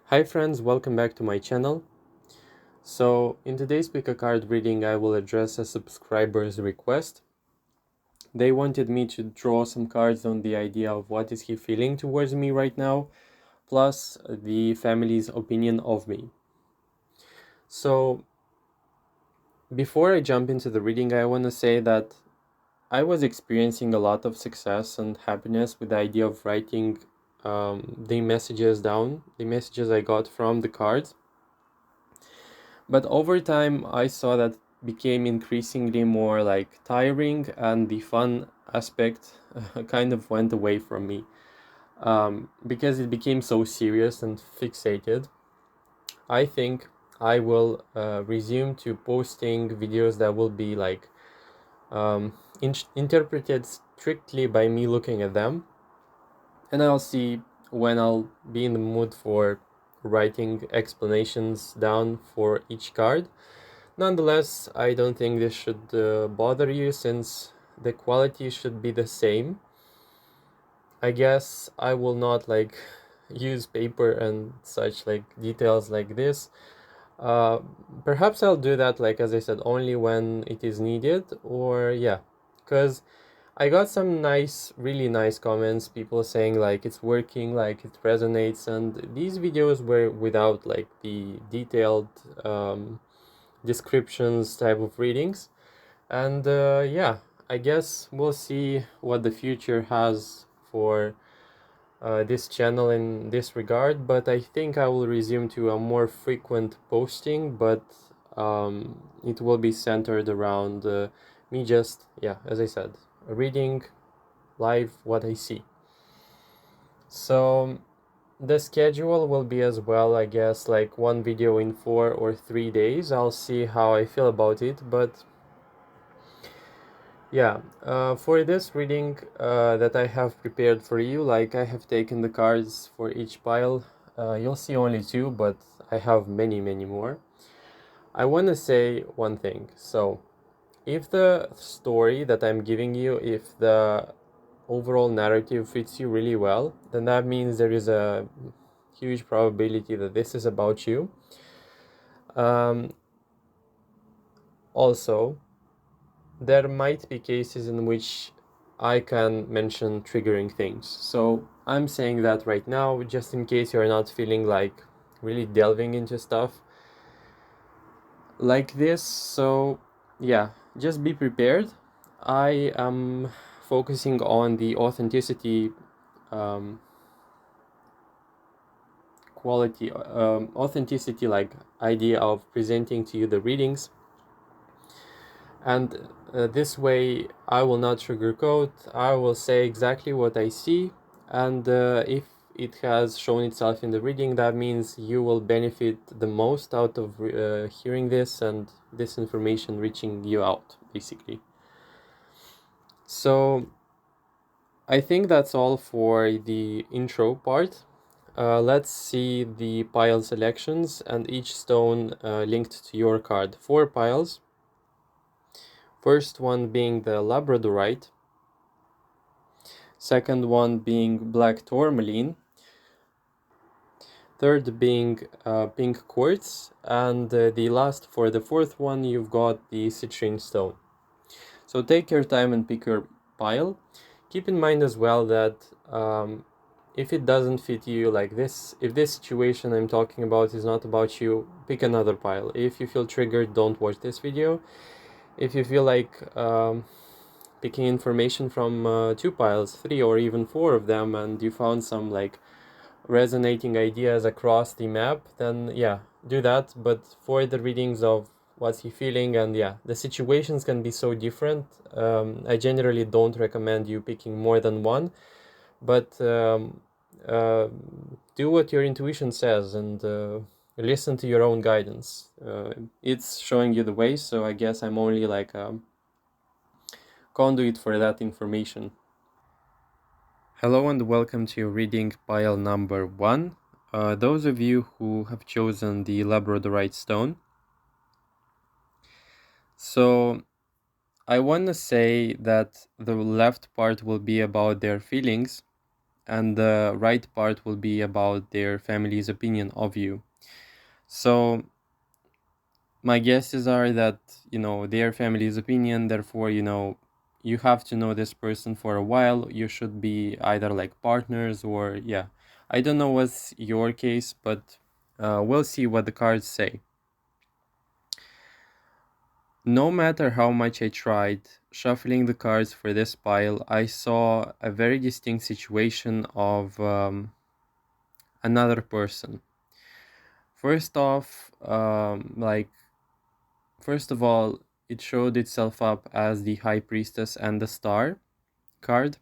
Hi friends, welcome back to my channel. So in today's pick a card reading I will address a subscriber's request. They wanted me to draw some cards on the idea of what is he feeling towards me right now, plus the family's opinion of me. So before I jump into the reading, I want to say that I was experiencing a lot of success and happiness with the idea of writing the messages down, the messages I got from the cards. But over time, I saw that became increasingly more like tiring, and the fun aspect kind of went away from me because it became so serious and fixated. I think I will resume to posting videos that will be like interpreted strictly by me looking at them, and I'll see when I'll be in the mood for writing explanations down for each card. Nonetheless, I don't think this should bother you since the quality should be the same. I guess I will not like use paper and such like details like this. Uh, Perhaps I'll do that, like as I said, only when it is needed, or yeah, because I got some really nice comments, people saying like it's working, like it resonates, and these videos were without like the detailed descriptions type of readings. And yeah, I guess we'll see what the future has for this channel in this regard, but I think I will resume to a more frequent posting, but it will be centered around me just, yeah, as I said, reading live what I see. So the schedule will be as well, I guess, like one video in 4 or 3 days. I'll see how I feel about it, but yeah, for this reading that I have prepared for you, like I have taken the cards for each pile. You'll see only two, but I have many more. I want to say one thing. So, if the story that I'm giving you, if the overall narrative fits you really well, then that means there is a huge probability that this is about you. Um, Also, there might be cases in which I can mention triggering things. So I'm saying that right now, just in case you're not feeling like really delving into stuff like this. So yeah, just be prepared. I am focusing on the authenticity um, quality, authenticity like idea of presenting to you the readings. And this way I will not sugarcoat, I will say exactly what I see, and if it has shown itself in the reading, that means you will benefit the most out of hearing this and this information reaching you out, basically. So I think that's all for the intro part. Let's see the pile selections and each stone linked to your card. 4 piles. First one being the Labradorite, second one being black tourmaline, third being pink quartz, and the last, for the fourth one, you've got the citrine stone. So take your time and pick your pile. Keep in mind as well that if it doesn't fit you, like this, if this situation I'm talking about is not about you, pick another pile. If you feel triggered, don't watch this video. If you feel like picking information from 2 piles, 3 or even 4 of them, and you found some like resonating ideas across the map, then yeah, do that. But for the readings of what's he feeling, and yeah, the situations can be so different, I generally don't recommend you picking more than one, but uh, do what your intuition says, and listen to your own guidance. It's showing you the way, so I guess I'm only like conduit for that information. Hello and welcome to reading pile number 1. Those of you who have chosen the Labradorite stone. So I want to say that the left part will be about their feelings, and the right part will be about their family's opinion of you. So my guesses are that, their family's opinion, therefore, you have to know this person for a while. You should be either like partners or, yeah. I don't know what's your case, but we'll see what the cards say. No matter how much I tried shuffling the cards for this pile, I saw a very distinct situation of another person. First off, first of all, it showed itself up as the High Priestess and the Star card.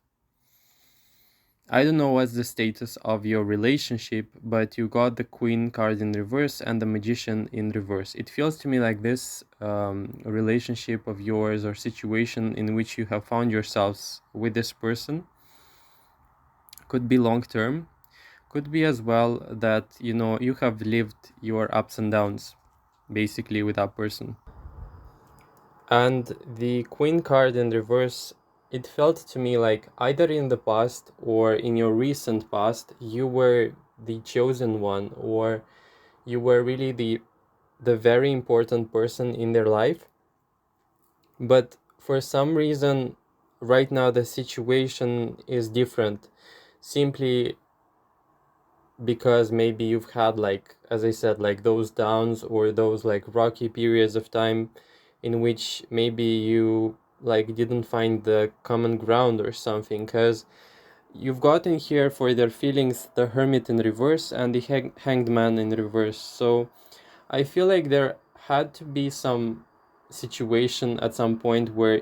I don't know what's the status of your relationship, but you got the Queen card in reverse and the Magician in reverse. It feels to me like this relationship of yours or situation in which you have found yourselves with this person could be long term, could be as well that, you have lived your ups and downs basically with that person. And the Queen card in reverse, it felt to me like either in the past or in your recent past, you were the chosen one, or you were really the very important person in their life. But for some reason, right now the situation is different, simply because maybe you've had, like, as I said, like those downs or those like rocky periods of time in which maybe you like didn't find the common ground or something, because you've gotten here for their feelings the Hermit in reverse and the Hanged Man in reverse. So I feel like there had to be some situation at some point where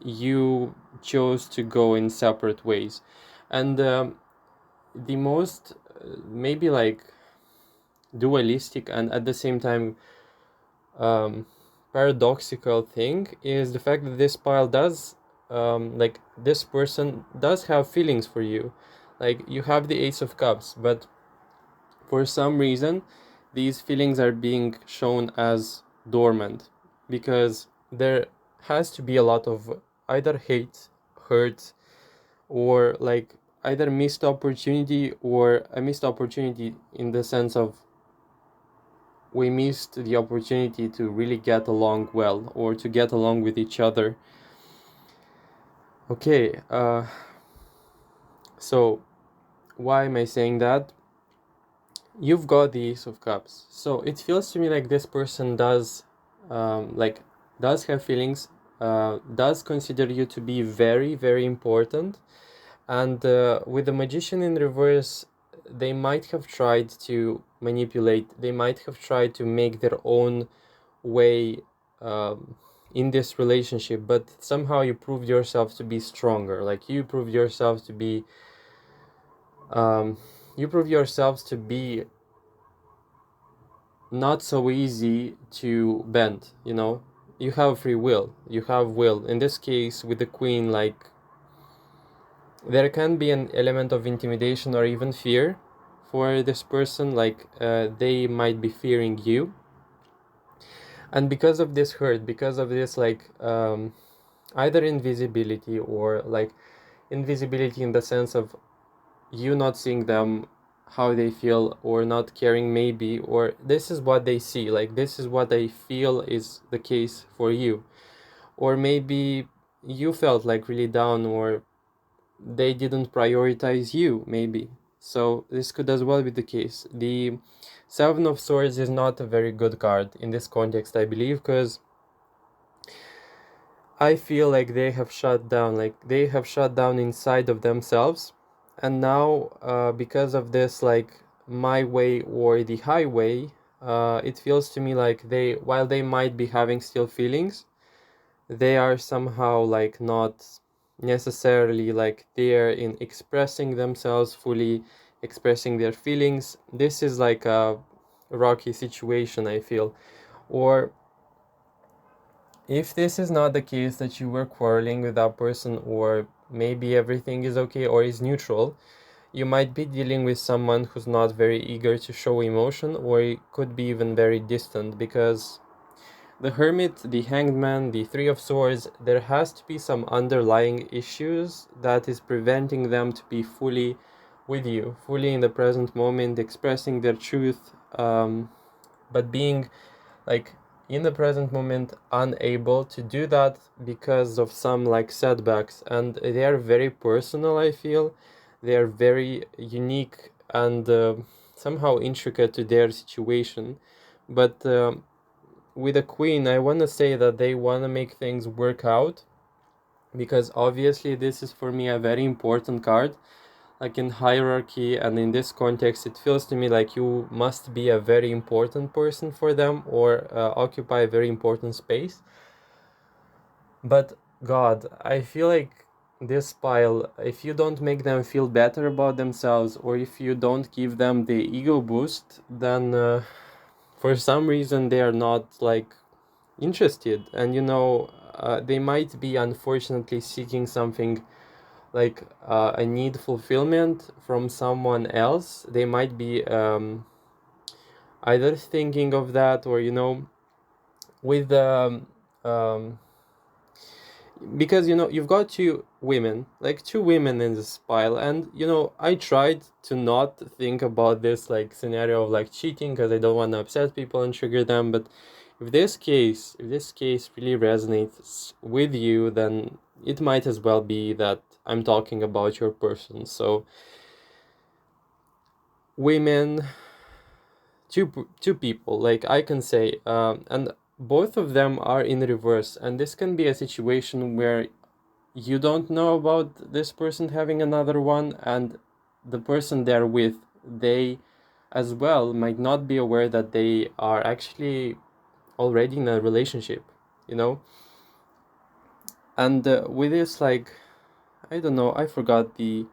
you chose to go in separate ways. And the most maybe like dualistic and at the same time paradoxical thing is the fact that this pile does like this person does have feelings for you. Like you have the Ace of Cups, but for some reason these feelings are being shown as dormant, because there has to be a lot of either hate, hurt, or like either missed opportunity, or a missed opportunity in the sense of we missed the opportunity to really get along well or to get along with each other. Okay, so why am I saying that? You've got the Ace of Cups, so it feels to me like this person does does have feelings, does consider you to be very, very important. And with the Magician in reverse, they might have tried to manipulate, they might have tried to make their own way in this relationship, but somehow you proved yourself to be stronger. Like you proved yourself to be not so easy to bend. You have free will, you have will. In this case with the Queen, like there can be an element of intimidation or even fear for this person, like they might be fearing you. And because of this hurt, because of this like either invisibility or like invisibility in the sense of you not seeing them how they feel or not caring maybe, or this is what they see, like this is what they feel is the case for you, or maybe you felt like really down, or they didn't prioritize you maybe. So this could as well be the case. The Seven of Swords is not a very good card in this context, I believe, because I feel like they have shut down inside of themselves. And now because of this, like my way or the highway, it feels to me like while they might be having still feelings, they are somehow like not necessarily like there in expressing themselves fully, expressing their feelings. This is like a rocky situation, I feel. Or if this is not the case, that you were quarreling with that person, or maybe everything is okay or is neutral, you might be dealing with someone who's not very eager to show emotion, or it could be even very distant, because the Hermit, the Hanged Man, the Three of Swords, there has to be some underlying issues that is preventing them to be fully with you, fully in the present moment, expressing their truth, but being like in the present moment unable to do that because of some like setbacks, and they are very personal. I feel they are very unique and somehow intricate to their situation, but with a queen, I want to say that they want to make things work out, because obviously this is for me a very important card, like in hierarchy, and in this context it feels to me like you must be a very important person for them, or occupy a very important space. But God, I feel like this pile, if you don't make them feel better about themselves, or if you don't give them the ego boost, then for some reason they are not like interested. And they might be unfortunately seeking something like a need fulfillment from someone else. They might be either thinking of that, or with um, because you've got two women in this pile, and I tried to not think about this like scenario of like cheating, because I don't want to upset people and trigger them. But if this case really resonates with you, then it might as well be that I'm talking about your person. So women, two people, like I can say, and both of them are in reverse, and this can be a situation where you don't know about this person having another one, and the person they're with, they as well might not be aware that they are actually already in a relationship, you know and with this, like, I don't know, I forgot the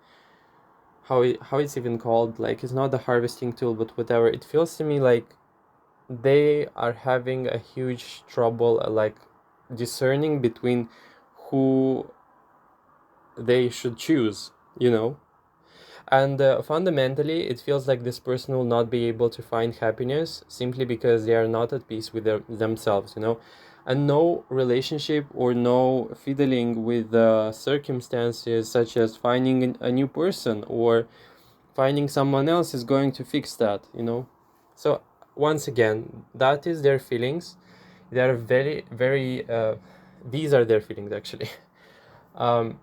how it's even called. Like, it's not the harvesting tool, but whatever. It feels to me like they are having a huge trouble, like discerning between who they should choose, and fundamentally it feels like this person will not be able to find happiness simply because they are not at peace with themselves, and no relationship or no fiddling with circumstances, such as finding a new person or finding someone else, is going to fix that. So once again, that is their feelings. They are very, very these are their feelings, actually. um,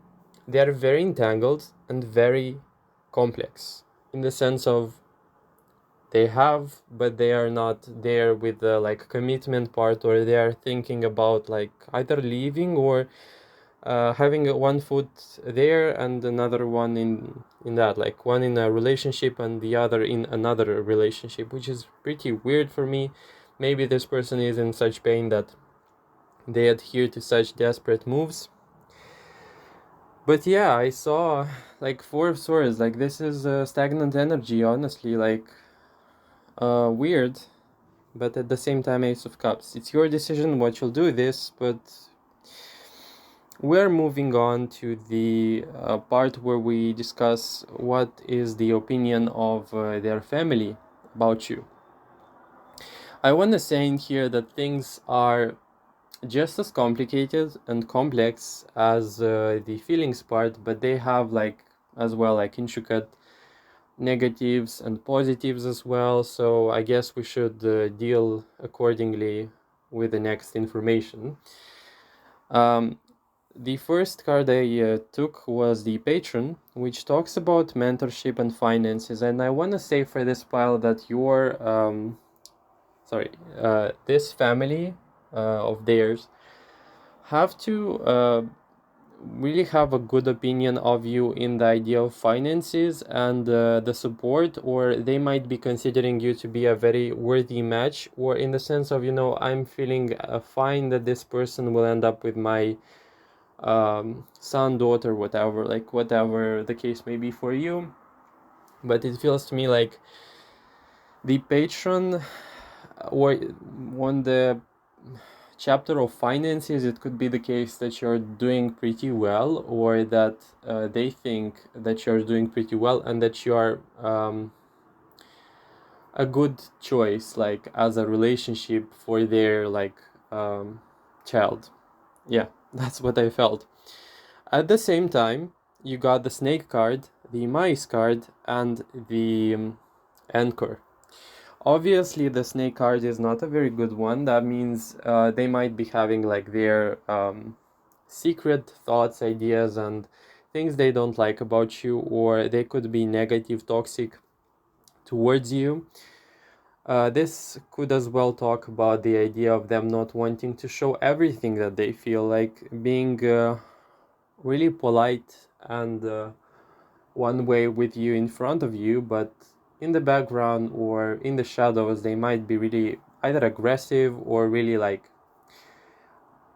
they are very entangled and very complex, in the sense of they have, but they are not there with the like commitment part, or they are thinking about like either leaving or having one foot there and another one in that, like one in a relationship and the other in another relationship, which is pretty weird for me. Maybe this person is in such pain that they adhere to such desperate moves. But yeah, I saw like Four of Swords. Like, this is stagnant energy, honestly. Like, weird. But at the same time, Ace of Cups. It's your decision what you'll do with this, but we're moving on to the part where we discuss what is the opinion of their family about you. I want to say in here that things are just as complicated and complex as the feelings part, but they have like as well like intricate negatives and positives as well. So I guess we should deal accordingly with the next information. The first card I took was the Patron, which talks about mentorship and finances. And I want to say for this pile that this family of theirs have to really have a good opinion of you in the idea of finances and the support, or they might be considering you to be a very worthy match, or in the sense of, I'm feeling fine that this person will end up with my son, daughter, whatever, like whatever the case may be for you. But it feels to me like the Patron, or on the chapter of finances, it could be the case that you're doing pretty well, or that they think that you're doing pretty well, and that you are a good choice, like as a relationship for their like child. Yeah, that's what I felt. At the same time, you got the snake card, the mice card, and the anchor. Obviously, the snake card is not a very good one. That means they might be having like their secret thoughts, ideas, and things they don't like about you, or they could be negative, toxic towards you. This could as well talk about the idea of them not wanting to show everything that they feel, like being really polite and one way with you in front of you, but in the background or in the shadows, they might be really either aggressive or really like,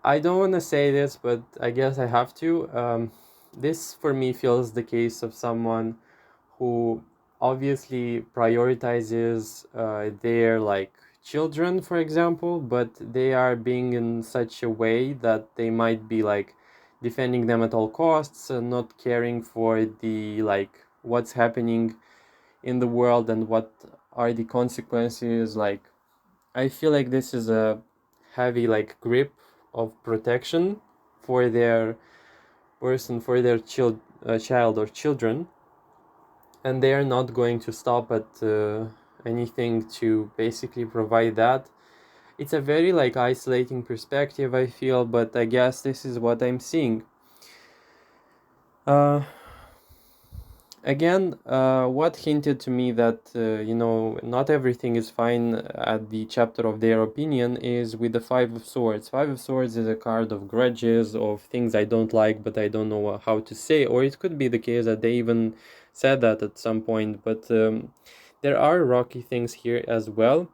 I don't want to say this, but I guess I have to. This for me feels the case of someone who obviously prioritizes their like children, for example, but they are being in such a way that they might be like defending them at all costs and not caring for the like what's happening in the world and what are the consequences. Like, I feel like this is a heavy like grip of protection for their person, for their child or children, and they are not going to stop at anything to basically provide that. It's a very like isolating perspective, I feel, but I guess this is what I'm seeing. uh, Again, what hinted to me that not everything is fine at the chapter of their opinion is with the Five of Swords. Five of Swords is a card of grudges, of things I don't like but I don't know how to say, or it could be the case that they even said that at some point. But there are rocky things here as well.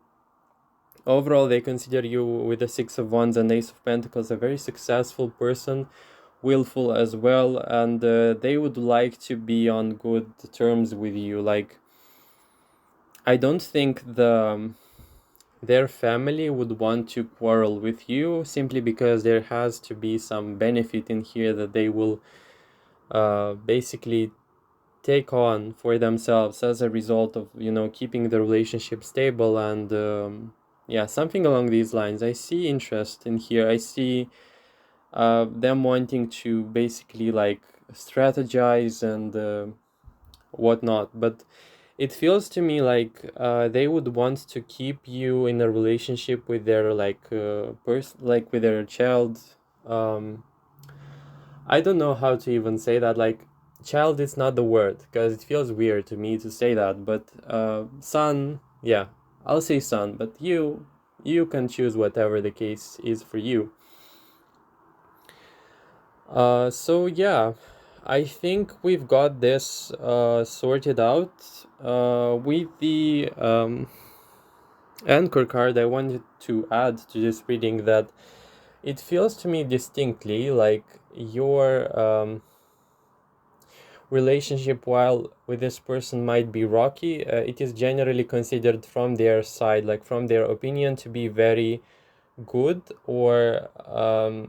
Overall, they consider you with the Six of Wands and Ace of Pentacles a very successful person, willful as well, and they would like to be on good terms with you. Like, I don't think their family would want to quarrel with you, simply because there has to be some benefit in here that they will basically take on for themselves as a result of keeping the relationship stable, and yeah, something along these lines. I see interest in here. I see them wanting to basically like strategize and whatnot, but it feels to me like they would want to keep you in a relationship with their like person, like with their child. um I don't know how to even say that. Like, child is not the word because it feels weird to me to say that, but son, yeah, I'll say son, but you can choose whatever the case is for you. So yeah, I think we've got this sorted out. With the anchor card, I wanted to add to this reading that it feels to me distinctly like your relationship, while with this person might be rocky, it is generally considered from their side, like from their opinion, to be very good, or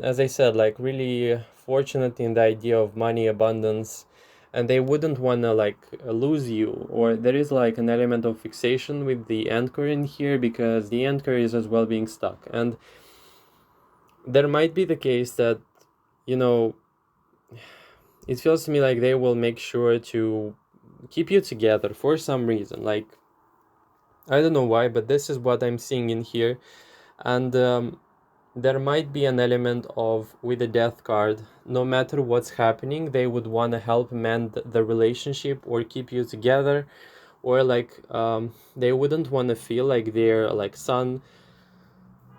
as I said, like really fortunate in the idea of money, abundance, and they wouldn't want to like lose you. Or there is like an element of fixation with the anchor in here, because the anchor is as well being stuck, and there might be the case that you know it feels to me like they will make sure to keep you together for some reason. Like, I don't know why, but this is what I'm seeing in here. And there might be an element of, with the death card, no matter what's happening, they would want to help mend the relationship or keep you together, or like they wouldn't want to feel like their like son,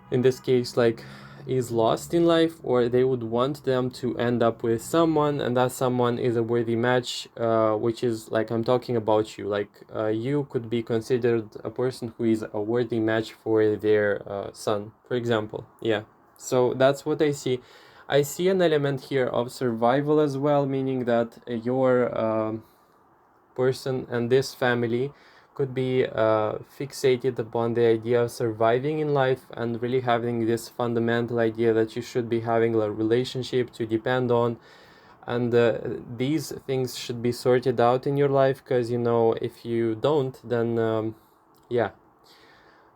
in this case, like is lost in life, or they would want them to end up with someone, and that someone is a worthy match, which is like, I'm talking about you, like you could be considered a person who is a worthy match for their son, for example. Yeah, so that's what I see. I see an element here of survival as well, meaning that your person and this family could be fixated upon the idea of surviving in life, and really having this fundamental idea that you should be having a relationship to depend on, and these things should be sorted out in your life, because if you don't, then yeah,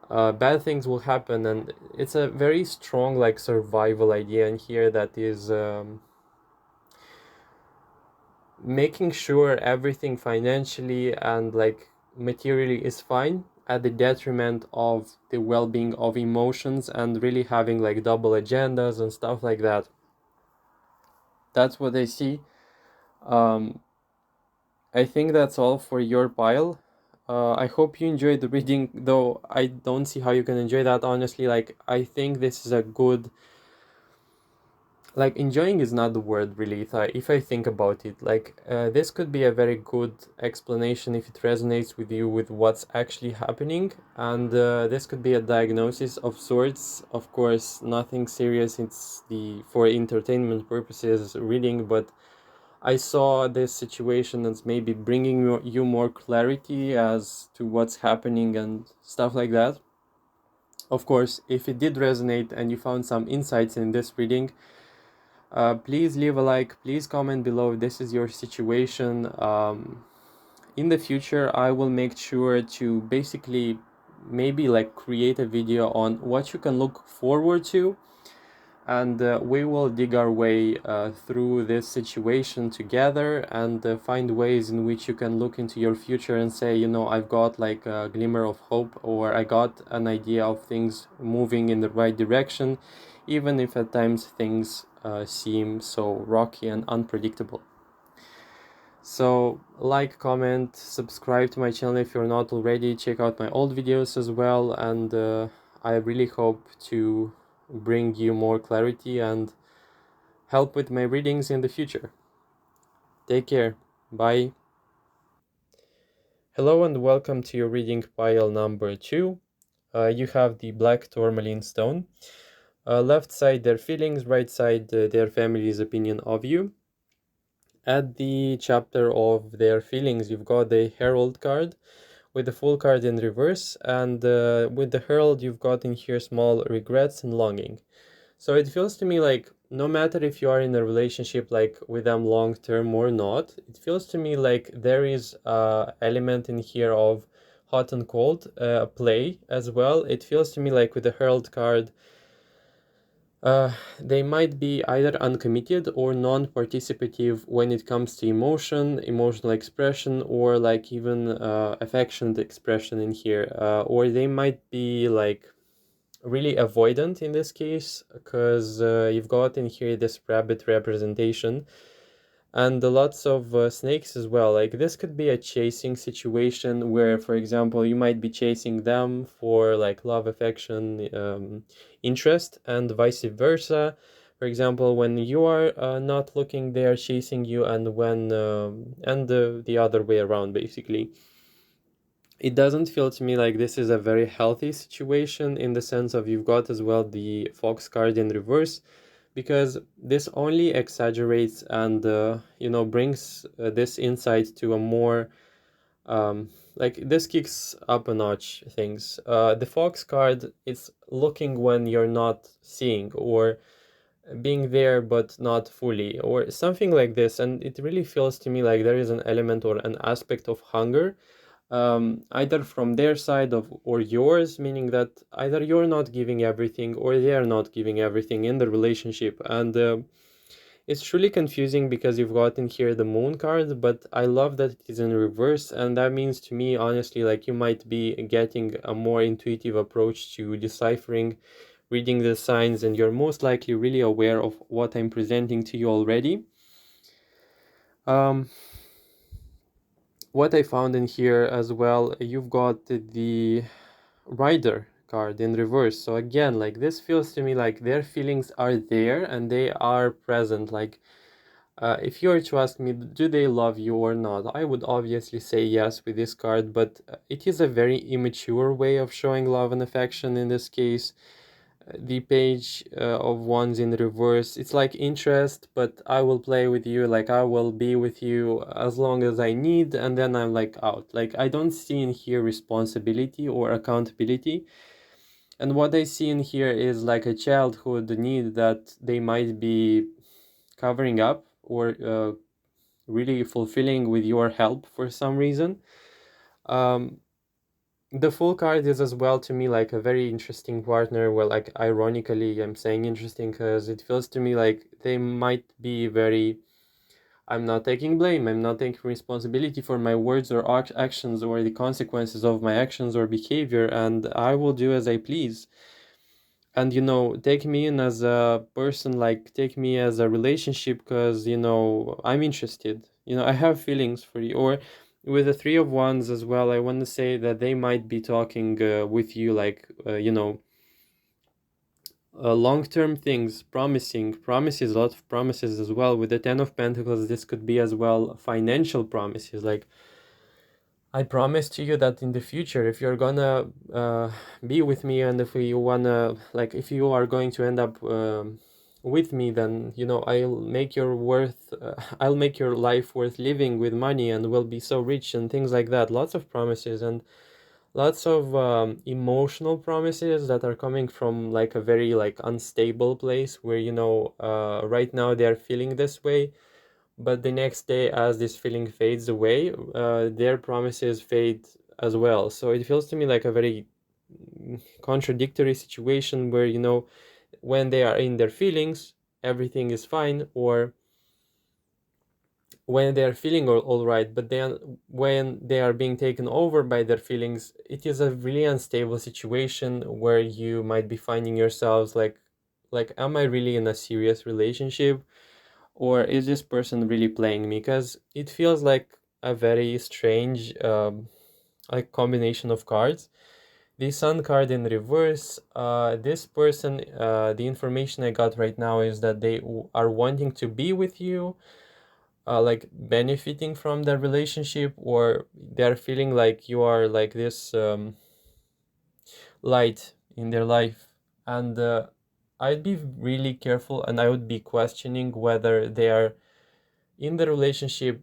bad things will happen, and it's a very strong like survival idea in here that is making sure everything financially and like materially is fine at the detriment of the well-being of emotions, and really having like double agendas and stuff like that. That's what I see. um, I think that's all for your pile. I hope you enjoyed the reading, though I don't see how you can enjoy that honestly. Like, I think this is a good, like, enjoying is not the word really. If I think about it, like, this could be a very good explanation if it resonates with you with what's actually happening, and this could be a diagnosis of sorts. Of course, nothing serious. It's the for entertainment purposes reading, but I saw this situation as maybe bringing you more clarity as to what's happening and stuff like that. Of course, if it did resonate and you found some insights in this reading, please leave a like, please comment below if this is your situation. In the future, I will make sure to basically maybe like create a video on what you can look forward to, and we will dig our way through this situation together, and find ways in which you can look into your future and say, you know, I've got like a glimmer of hope, or I got an idea of things moving in the right direction, even if at times things seem so rocky and unpredictable. So like, comment, subscribe to my channel if you're not already, check out my old videos as well, and I really hope to bring you more clarity and help with my readings in the future. Take care. Bye. Hello and welcome to your reading pile number 2. You have the Black Tourmaline Stone. Left side, their feelings, right side, their family's opinion of you. At the chapter of their feelings, you've got the Herald card with the full card in reverse, and with the Herald, you've got in here small regrets and longing. So it feels to me like no matter if you are in a relationship like with them long term or not, it feels to me like there is a element in here of hot and cold play as well. It feels to me like with the Herald card, they might be either uncommitted or non-participative when it comes to emotional expression, or like even affectionate expression in here, or they might be like really avoidant in this case, because you've got in here this rabbit representation, and lots of snakes as well. Like, this could be a chasing situation where, for example, you might be chasing them for like love, affection, interest, and vice versa. For example, when you are not looking, they are chasing you, and when and the other way around basically. It doesn't feel to me like this is a very healthy situation, in the sense of you've got as well the Fox card in reverse, because this only exaggerates and you know, brings this insight to a more like, this kicks up a notch things. The Fox card, it's looking when you're not seeing, or being there but not fully, or something like this, and it really feels to me like there is an element or an aspect of hunger, either from their side of or yours, meaning that either you're not giving everything or they're not giving everything in the relationship. And it's truly confusing because you've got in here the Moon card, but I love that it is in reverse, and that means to me honestly like you might be getting a more intuitive approach to deciphering, reading the signs, and you're most likely really aware of what I'm presenting to you already. What I found in here as well, you've got the Rider card in reverse. So again, like, this feels to me like their feelings are there and they are present. Like, if you were to ask me, do they love you or not, I would obviously say yes with this card, but it is a very immature way of showing love and affection in this case. The Page of Wands in reverse, it's like interest, but I will play with you, like I will be with you as long as I need, and then I'm like out. Like, I don't see in here responsibility or accountability, and what I see in here is like a childhood need that they might be covering up, or really fulfilling with your help for some reason. um, The Fool card is as well to me like a very interesting partner. Well, like ironically, I'm saying interesting because it feels to me like they might be very. I'm not taking blame. I'm not taking responsibility for my words or actions or the consequences of my actions or behavior, and I will do as I please. And take me in as a person, like take me as a relationship, because I'm interested. I have feelings for you. Or with the Three of Wands as well, I want to say that they might be talking with you, like long-term things, promises, a lot of promises as well. With the Ten of Pentacles, this could be as well financial promises, like I promise to you that in the future, if you're gonna be with me, and if you wanna, like, if you are going to end up with me, then I'll make your life worth living with money, and will be so rich and things like that. Lots of promises and lots of emotional promises that are coming from like a very like unstable place where right now they are feeling this way, but the next day, as this feeling fades away, their promises fade as well. So it feels to me like a very contradictory situation where, when they are in their feelings, everything is fine, or when they are feeling all right, but then when they are being taken over by their feelings, it is a really unstable situation where you might be finding yourselves like, am I really in a serious relationship? Or is this person really playing me? Because it feels like a very strange like combination of cards. The Sun card in reverse, this person, the information I got right now is that they are wanting to be with you, like benefiting from their relationship, or they're feeling like you are like this light in their life. And I'd be really careful, and I would be questioning whether they are in the relationship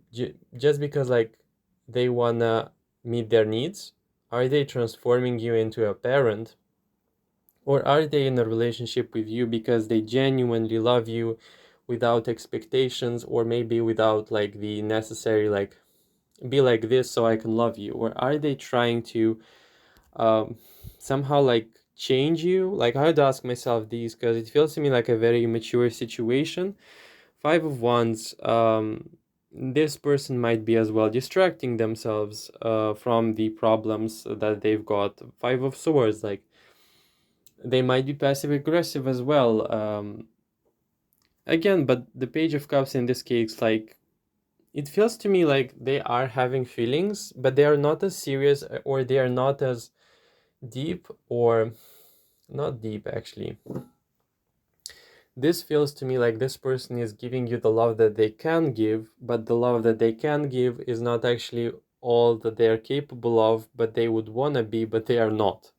just because like they wanna meet their needs. Are they transforming you into a parent, or are they in a relationship with you because they genuinely love you without expectations, or maybe without like the necessary like be like this so I can love you? Or are they trying to um, somehow like change you? Like, I had to ask myself these because it feels to me like a very immature situation. Five of Wands, this person might be as well distracting themselves from the problems that they've got. Five of Swords, like they might be passive aggressive as well. Again, but the Page of Cups in this case, like it feels to me like they are having feelings, but they are not as serious, or they are not as deep, or not deep actually. This feels to me like this person is giving you the love that they can give, but the love that they can give is not actually all that they are capable of, but they would wanna be, but they are not,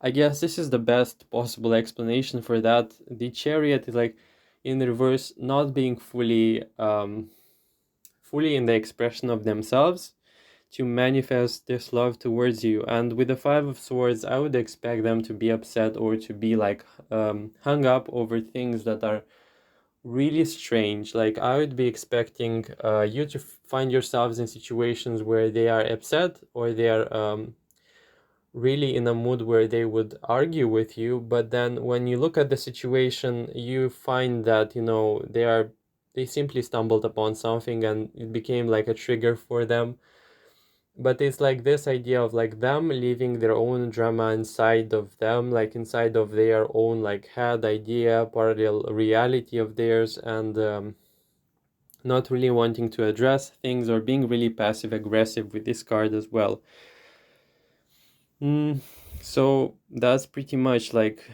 I guess this is the best possible explanation for that. The Chariot is like in reverse, not being fully in the expression of themselves to manifest this love towards you. And with the Five of Swords, I would expect them to be upset, or to be like hung up over things that are really strange. Like, I would be expecting you to find yourselves in situations where they are upset, or they are really in a mood where they would argue with you, but then when you look at the situation, you find that they simply stumbled upon something and it became like a trigger for them. But it's like this idea of like them leaving their own drama inside of them, like inside of their own like head idea, parallel reality of theirs, and not really wanting to address things, or being really passive aggressive with this card as well. So that's pretty much like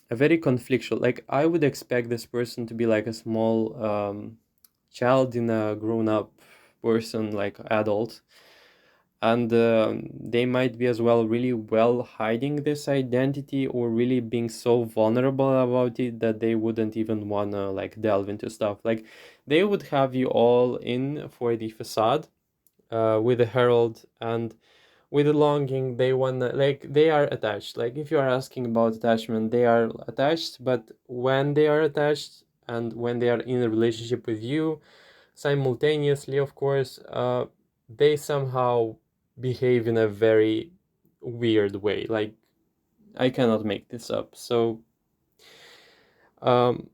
a very conflictual, like I would expect this person to be like a small child in a grown-up person, like adult, and they might be as well really well hiding this identity, or really being so vulnerable about it that they wouldn't even wanna like delve into stuff. Like, they would have you all in for the facade with the Herald, and with the longing, they wanna, like, they are attached. Like, if you are asking about attachment, they are attached, but when they are attached and when they are in a relationship with you simultaneously, of course, they somehow behave in a very weird way. Like, I cannot make this up. So um,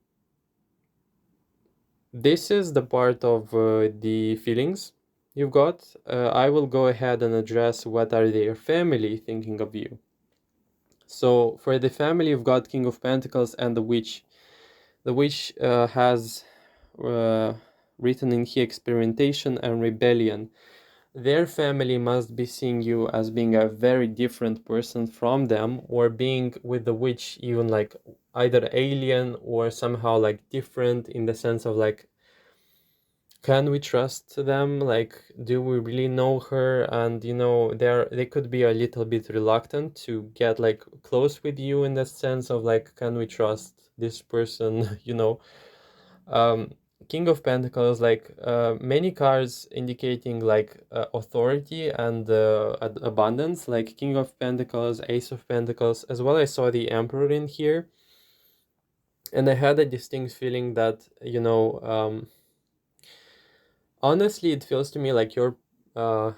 this is the part of the feelings you've got. I will go ahead and address what are their family thinking of you. So for the family, you've got King of Pentacles and the Witch. The Witch has uh, written in here experimentation and rebellion. Their family must be seeing you as being a very different person from them, or being with the Witch even like either alien or somehow like different in the sense of like, can we trust them? Like, do we really know her? And they could be a little bit reluctant to get like close with you in the sense of like, can we trust this person? um King of Pentacles, like many cards indicating like authority and abundance, like King of Pentacles, Ace of Pentacles, as well. I saw the Emperor in here, and I had a distinct feeling that honestly, it feels to me like uh,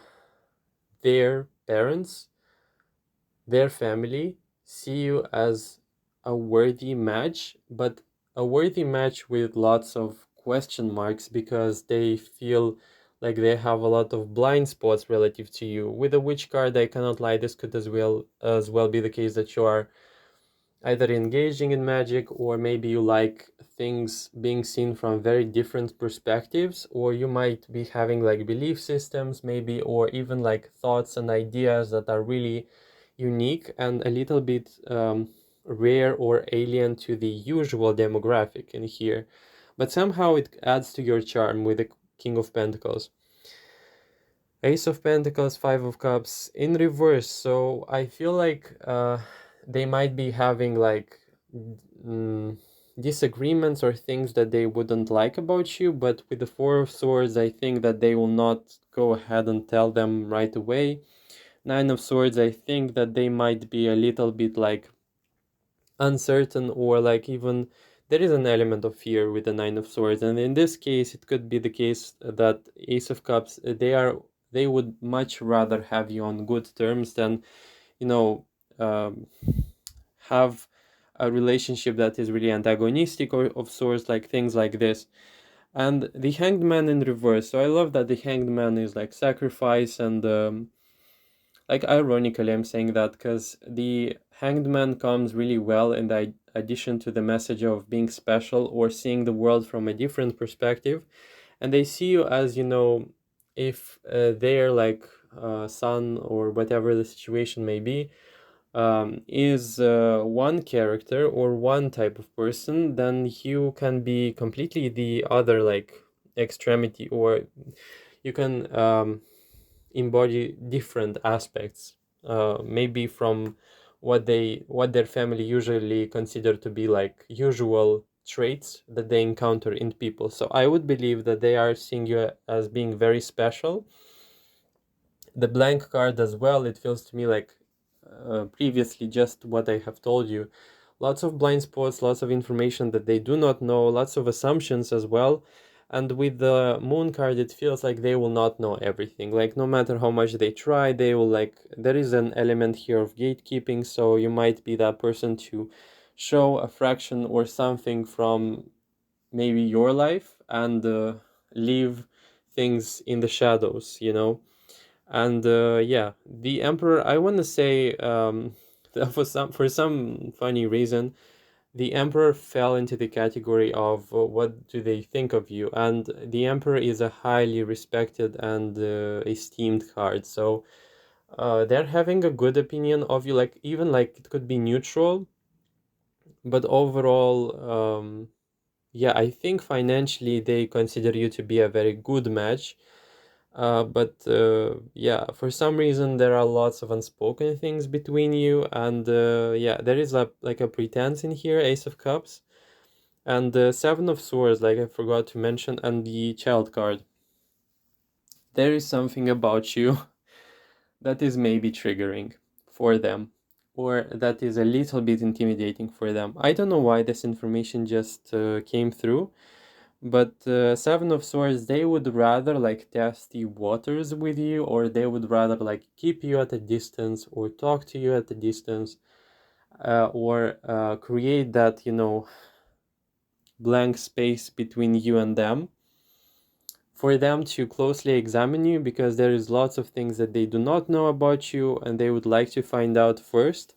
their parents, their family, see you as a worthy match, but a worthy match with lots of question marks because they feel like they have a lot of blind spots relative to you. With a witch card, I cannot lie, this could as well be the case that you are either engaging in magic, or maybe you like things being seen from very different perspectives, or you might be having like belief systems maybe, or even like thoughts and ideas that are really unique and a little bit rare or alien to the usual demographic in here, but somehow it adds to your charm with the King of Pentacles. Ace of Pentacles, Five of Cups in reverse. So I feel like they might be having like mm, disagreements or things that they wouldn't like about you, but with the Four of Swords, I think that they will not go ahead and tell them right away. Nine of Swords, I think that they might be a little bit like uncertain, or like even there is an element of fear with the Nine of Swords, and in this case it could be the case that Ace of Cups, they would much rather have you on good terms than you know um, have a relationship that is really antagonistic or of sorts, like things like this. And the Hanged Man in reverse, so I love that the Hanged Man is like sacrifice, and like ironically I'm saying that because the Hanged Man comes really well in the addition to the message of being special or seeing the world from a different perspective, and they see you as if their like son or whatever the situation may be is one character or one type of person, then you can be completely the other like extremity, or you can embody different aspects, maybe from what their family usually consider to be like usual traits that they encounter in people. So I would believe that they are seeing you as being very special. The blank card as well, it feels to me like previously just what I have told you. Lots of blind spots, lots of information that they do not know, lots of assumptions as well. And with the moon card, it feels like they will not know everything. Like no matter how much they try, they will like, there is an element here of gatekeeping. So you might be that person to show a fraction or something from maybe your life and leave things in the shadows. And yeah, the Emperor, I want to say that for some funny reason, the Emperor fell into the category of what do they think of you, and the Emperor is a highly respected and esteemed card. So they're having a good opinion of you, like even like it could be neutral, but overall, yeah, I think financially they consider you to be a very good match. But yeah, for some reason there are lots of unspoken things between you, and yeah, there is like a pretense in here, Ace of Cups, and the Seven of Swords, like I forgot to mention, and the Child card. There is something about you that is maybe triggering for them, or that is a little bit intimidating for them. I don't know why this information just came through, But Seven of Swords, they would rather like test the waters with you, or they would rather like keep you at a distance or talk to you at a distance, or create that, you know, blank space between you and them, for them to closely examine you, because there is lots of things that they do not know about you and they would like to find out first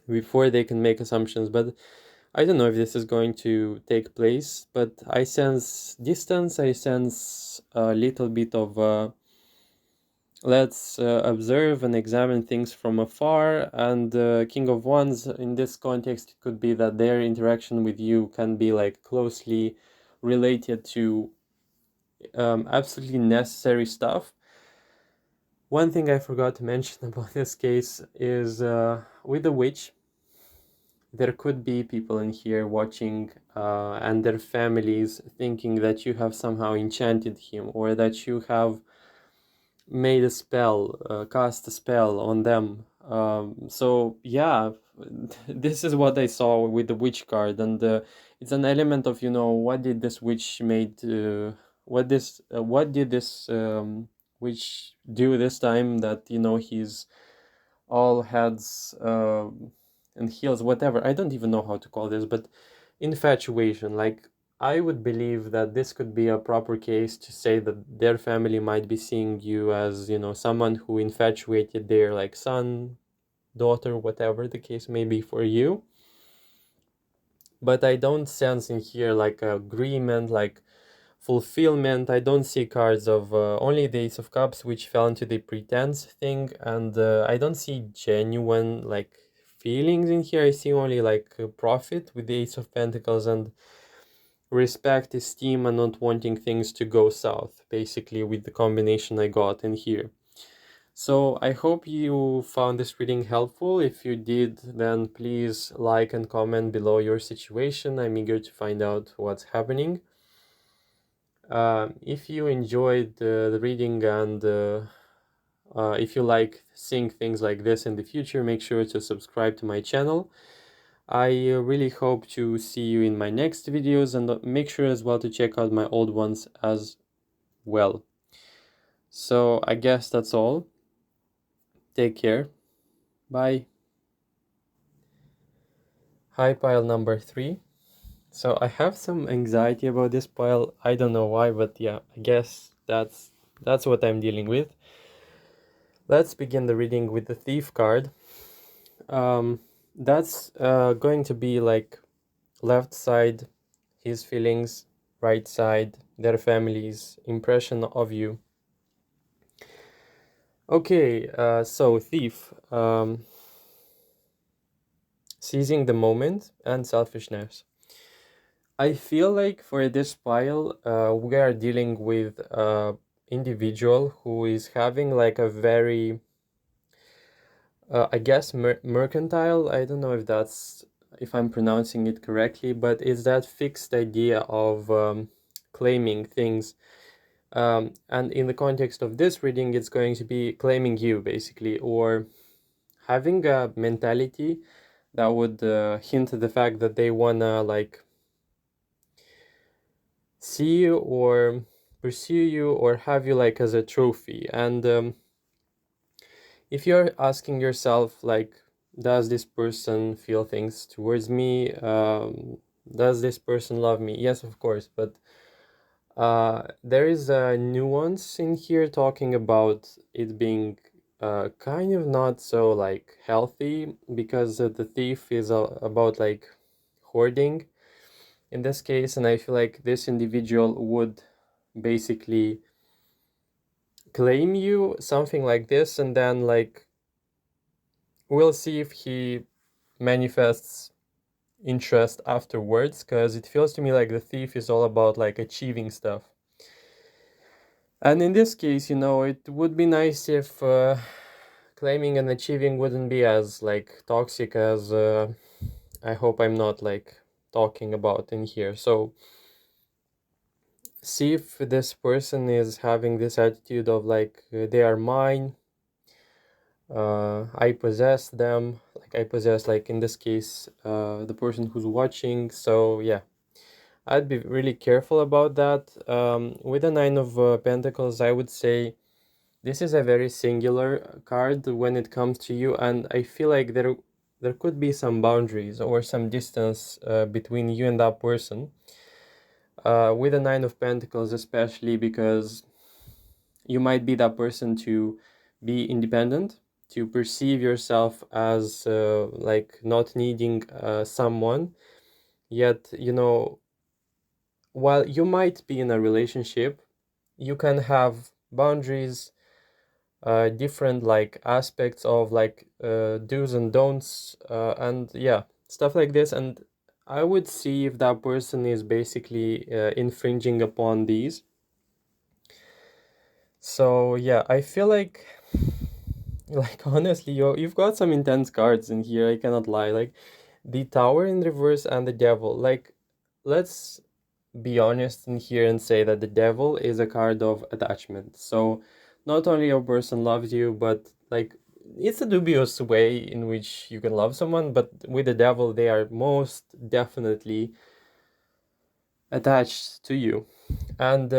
before they can make assumptions. But I don't know if this is going to take place, but I sense distance, I sense a little bit of let's observe and examine things from afar. And King of Wands, in this context, it could be that their interaction with you can be like closely related to absolutely necessary stuff. One thing I forgot to mention about this case is with the witch, there could be people in here watching and their families thinking that you have somehow enchanted him, or that you have made a spell, cast a spell on them. So yeah, this is what I saw with the witch card, and it's an element of, you know, what did this witch made, what did this witch do this time that, you know, he's all heads and heels, whatever. I don't even know how to call this, but infatuation. Like, I would believe that this could be a proper case to say that their family might be seeing you as, you know, someone who infatuated their like son, daughter, whatever the case may be for you. But I don't sense in here like agreement, like fulfillment. I don't see cards of only the Ace of Cups, which fell into the pretense thing, and I don't see genuine like feelings in here. I see only like profit with the Ace of Pentacles, and respect, esteem, and not wanting things to go south, basically, with the combination I got in here. So I hope you found this reading helpful. If you did, then please like and comment below your situation. I'm eager to find out what's happening. If you enjoyed the reading, and if you like seeing things like this in the future, make sure to subscribe to my channel. I really hope to see you in my next videos, and make sure as well to check out my old ones as well. So I guess that's all. Take care. Bye. Hi, pile number 3. So I have some anxiety about this pile. I don't know why, but yeah, I guess that's what I'm dealing with. Let's begin the reading with the Thief card. That's going to be like left side, his feelings, right side, their family's impression of you. Okay, so Thief, seizing the moment and selfishness. I feel like for this pile, we are dealing with an individual who is having like a very, I guess, mercantile. I don't know if I'm pronouncing it correctly, but it's that fixed idea of claiming things. And in the context of this reading, it's going to be claiming you, basically, or having a mentality that would hint at the fact that they wanna like see you or pursue you or have you like as a trophy. And if you're asking yourself like, does this person feel things towards me, does this person love me? Yes, of course, but there is a nuance in here talking about it being kind of not so like healthy, because the thief is about like hoarding in this case, and I feel like this individual would basically claim you, something like this, and then like we'll see if he manifests interest afterwards, because it feels to me like the thief is all about like achieving stuff. And in this case, you know, it would be nice if claiming and achieving wouldn't be as like toxic as I hope I'm not like talking about in here. So see if this person is having this attitude of like they are mine, I possess them, like I possess, like in this case, the person who's watching. So yeah, I'd be really careful about that. With the Nine of Pentacles, I would say this is a very singular card when it comes to you, and I feel like there could be some boundaries or some distance between you and that person. With the Nine of Pentacles, especially because you might be that person to be independent, to perceive yourself as like not needing someone, yet while you might be in a relationship, you can have boundaries, different like aspects of like do's and don'ts, and yeah, stuff like this. And I would see if that person is basically infringing upon these. So yeah, I feel like honestly, you've got some intense cards in here, I cannot lie. Like the Tower in reverse and the Devil. Like, let's be honest in here and say that the Devil is a card of attachment. So not only your person loves you, but like it's a dubious way in which you can love someone, but with the Devil they are most definitely attached to you. And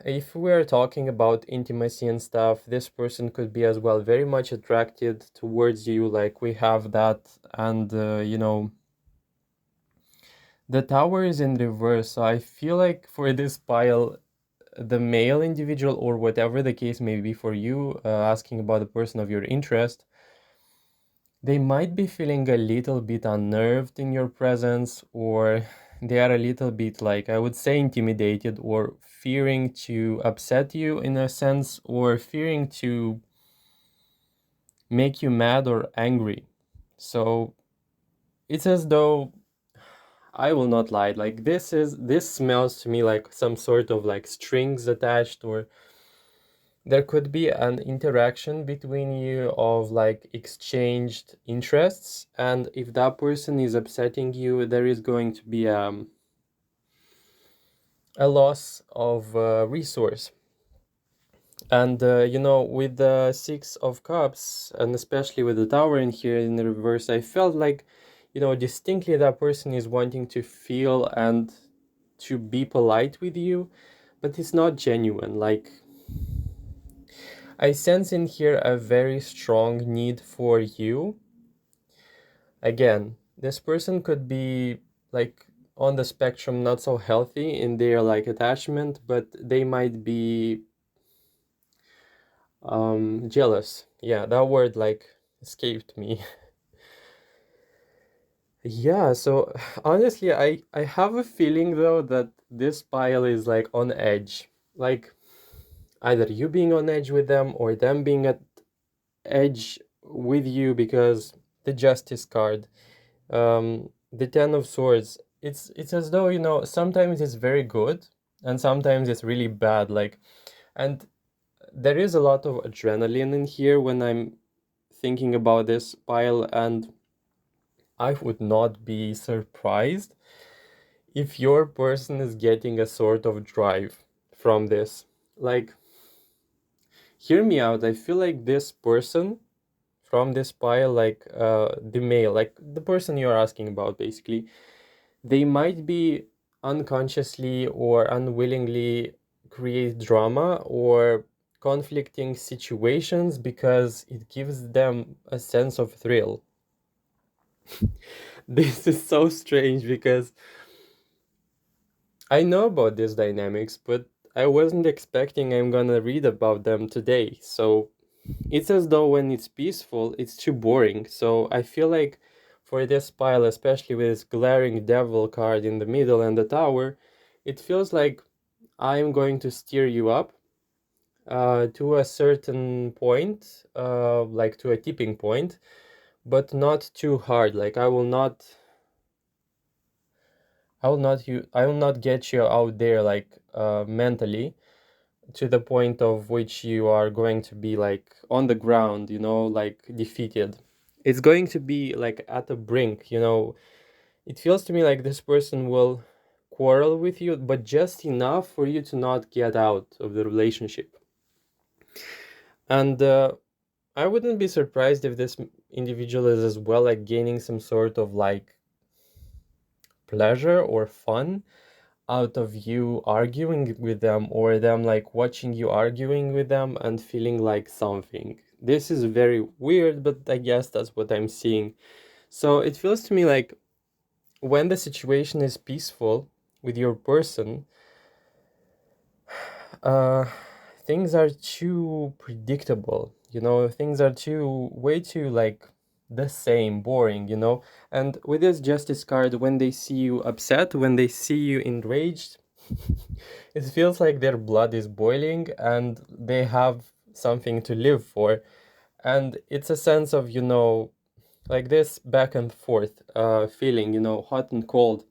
if we're talking about intimacy and stuff, this person could be as well very much attracted towards you, like we have that. And the Tower is in reverse, so I feel like for this pile, the male individual, or whatever the case may be for you, asking about the person of your interest, they might be feeling a little bit unnerved in your presence, or they are a little bit, like, I would say, intimidated, or fearing to upset you in a sense, or fearing to make you mad or angry. So it's as though, I will not lie, like this smells to me like some sort of like strings attached, or there could be an interaction between you of like exchanged interests, and if that person is upsetting you, there is going to be a loss of resource. And with the Six of Cups, and especially with the Tower in here in the reverse, I felt like distinctly that person is wanting to feel and to be polite with you, but it's not genuine. Like, I sense in here a very strong need for you. Again, this person could be like on the spectrum, not so healthy in their like attachment, but they might be jealous. Yeah, that word like escaped me. Yeah, so honestly, I have a feeling though that this pile is like on edge. Like either you being on edge with them, or them being at edge with you, because the Justice card, the Ten of Swords, it's as though sometimes it's very good and sometimes it's really bad. Like, and there is a lot of adrenaline in here when I'm thinking about this pile, and I would not be surprised if your person is getting a sort of drive from this. Like, hear me out, I feel like this person from this pile, like the male, like the person you're asking about, basically, they might be unconsciously or unwillingly create drama or conflicting situations because it gives them a sense of thrill. This is so strange because I know about these dynamics, but I wasn't expecting I'm gonna read about them today. So it's as though when it's peaceful, it's too boring. So I feel like for this pile, especially with this glaring devil card in the middle and the tower, it feels like I'm going to steer you up to a certain point, like to a tipping point, but not too hard. Like I will not get you out there like mentally to the point of which you are going to be like on the ground, like defeated. It's going to be like at the brink. It feels to me like this person will quarrel with you, but just enough for you to not get out of the relationship. And I wouldn't be surprised if this individual is as well like gaining some sort of like pleasure or fun out of you arguing with them, or them like watching you arguing with them and feeling like something. This is very weird, but I guess that's what I'm seeing. So it feels to me like when the situation is peaceful with your person, uh, things are too predictable, things are way too like the same, boring, And with this justice card, when they see you upset, when they see you enraged, it feels like their blood is boiling and they have something to live for. And it's a sense of, like this back and forth feeling, hot and cold.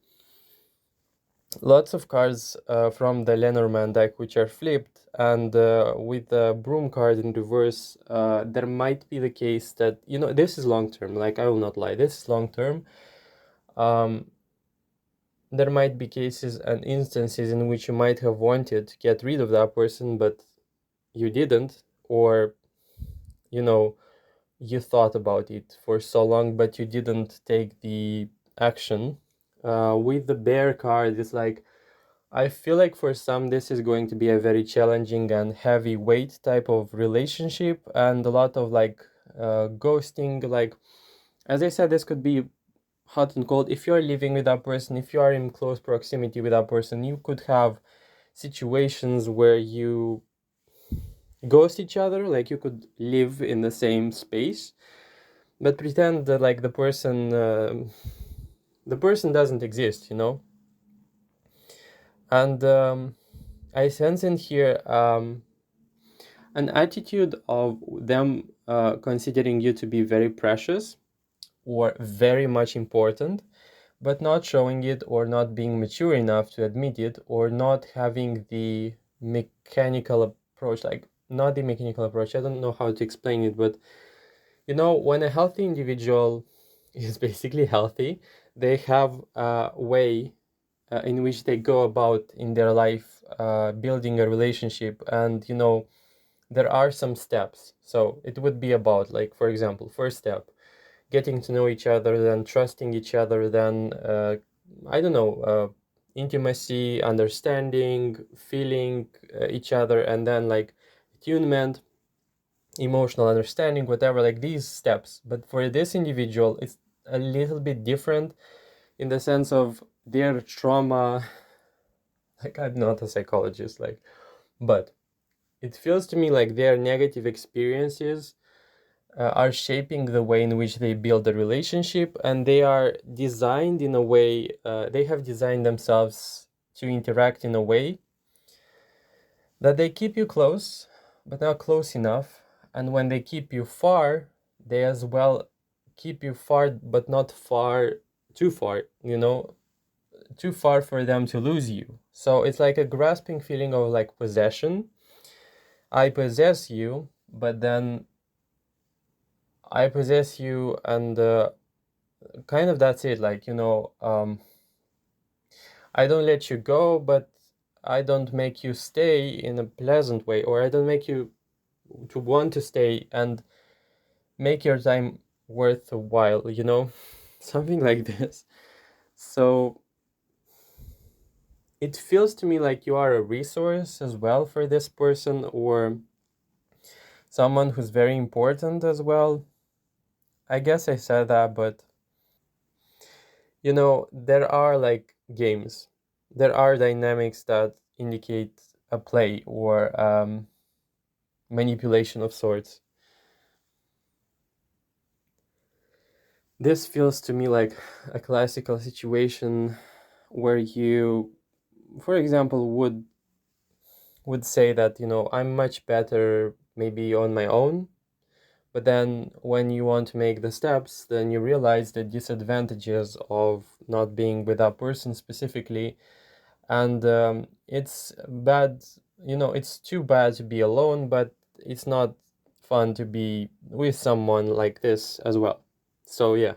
Lots of cards from the Lenormand deck which are flipped, and with the Broom card in reverse, there might be the case that, this is long term, like I will not lie, this is long term. There might be cases and instances in which you might have wanted to get rid of that person, but you didn't, or, you know, you thought about it for so long, but you didn't take the action. With the Bear card, it's like, I feel like for some, this is going to be a very challenging and heavy weight type of relationship, and a lot of like ghosting. Like, as I said, this could be hot and cold. If you're living with that person, if you are in close proximity with that person, you could have situations where you ghost each other, like you could live in the same space, but pretend that like the person doesn't exist, And I sense in here an attitude of them considering you to be very precious or very much important, but not showing it, or not being mature enough to admit it, or not having the mechanical approach, like not the mechanical approach. I don't know how to explain it, but when a healthy individual is basically healthy, they have a way in which they go about in their life building a relationship, and there are some steps. So it would be about, like, for example, first step, getting to know each other, then trusting each other, then I don't know, intimacy, understanding, feeling each other, and then like attunement, emotional understanding, whatever, like these steps. But for this individual, it's a little bit different in the sense of their trauma. Like, I'm not a psychologist, like, but it feels to me like their negative experiences are shaping the way in which they build the relationship, and they are designed in a way, they have designed themselves to interact in a way that they keep you close, but not close enough. And when they keep you far, they as well keep you far, but not far, too far, too far for them to lose you. So it's like a grasping feeling of like possession. I possess you, but then I possess you, and kind of that's it. Like, I don't let you go, but I don't make you stay in a pleasant way, or I don't make you to want to stay and make your time worthwhile, something like this. So it feels to me like you are a resource as well for this person, or someone who's very important as well. I guess I said that, but there are like games, there are dynamics that indicate a play, or manipulation of sorts. This feels to me like a classical situation where you, for example, would say that, I'm much better maybe on my own, but then when you want to make the steps, then you realize the disadvantages of not being with that person specifically, and it's bad, it's too bad to be alone, but it's not fun to be with someone like this as well. So yeah,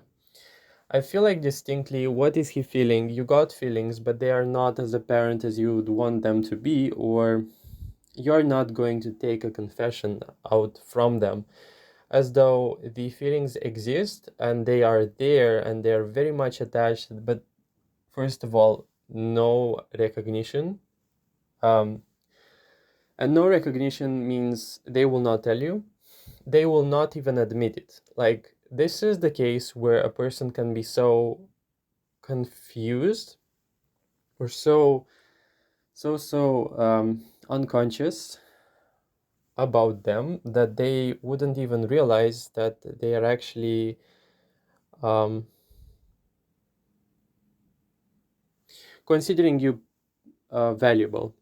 I feel like distinctly, what is he feeling? You got feelings, but they are not as apparent as you would want them to be, or you're not going to take a confession out from them, as though the feelings exist and they are there and they're very much attached. But first of all, no recognition. Um, and no recognition means they will not tell you. They will not even admit it. Like, this is the case where a person can be so confused or so unconscious about them that they wouldn't even realize that they are actually um, considering you valuable.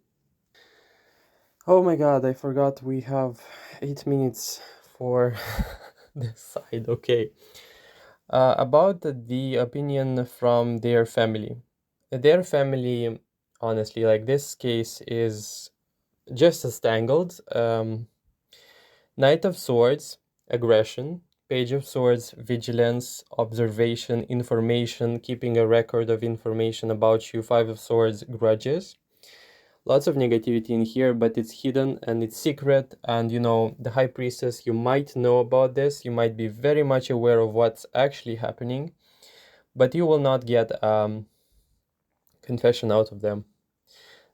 Oh my god, I forgot we have 8 minutes for this side. Okay. About the opinion from their family. Their family, honestly, like this case is just as tangled. Knight of Swords, aggression. Page of Swords, vigilance, observation, information, keeping a record of information about you. Five of Swords, grudges. Lots of negativity in here, but it's hidden and it's secret. And you know, the High Priestess, you might know about this. You might be very much aware of what's actually happening, but you will not get confession out of them.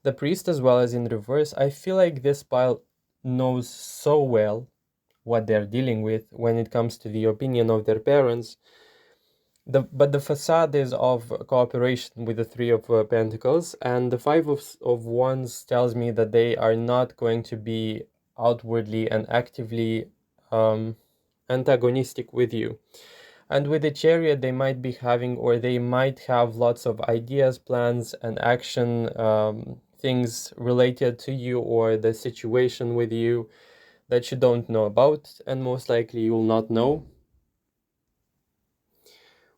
The Priest, as well as in reverse, I feel like this pile knows so well what they're dealing with when it comes to the opinion of their parents. But the facade is of cooperation with the Three of Pentacles, and the of Wands tells me that they are not going to be outwardly and actively antagonistic with you. And with the Chariot, they might be having, or they might have lots of ideas, plans, and action things related to you or the situation with you that you don't know about, and most likely you will not know.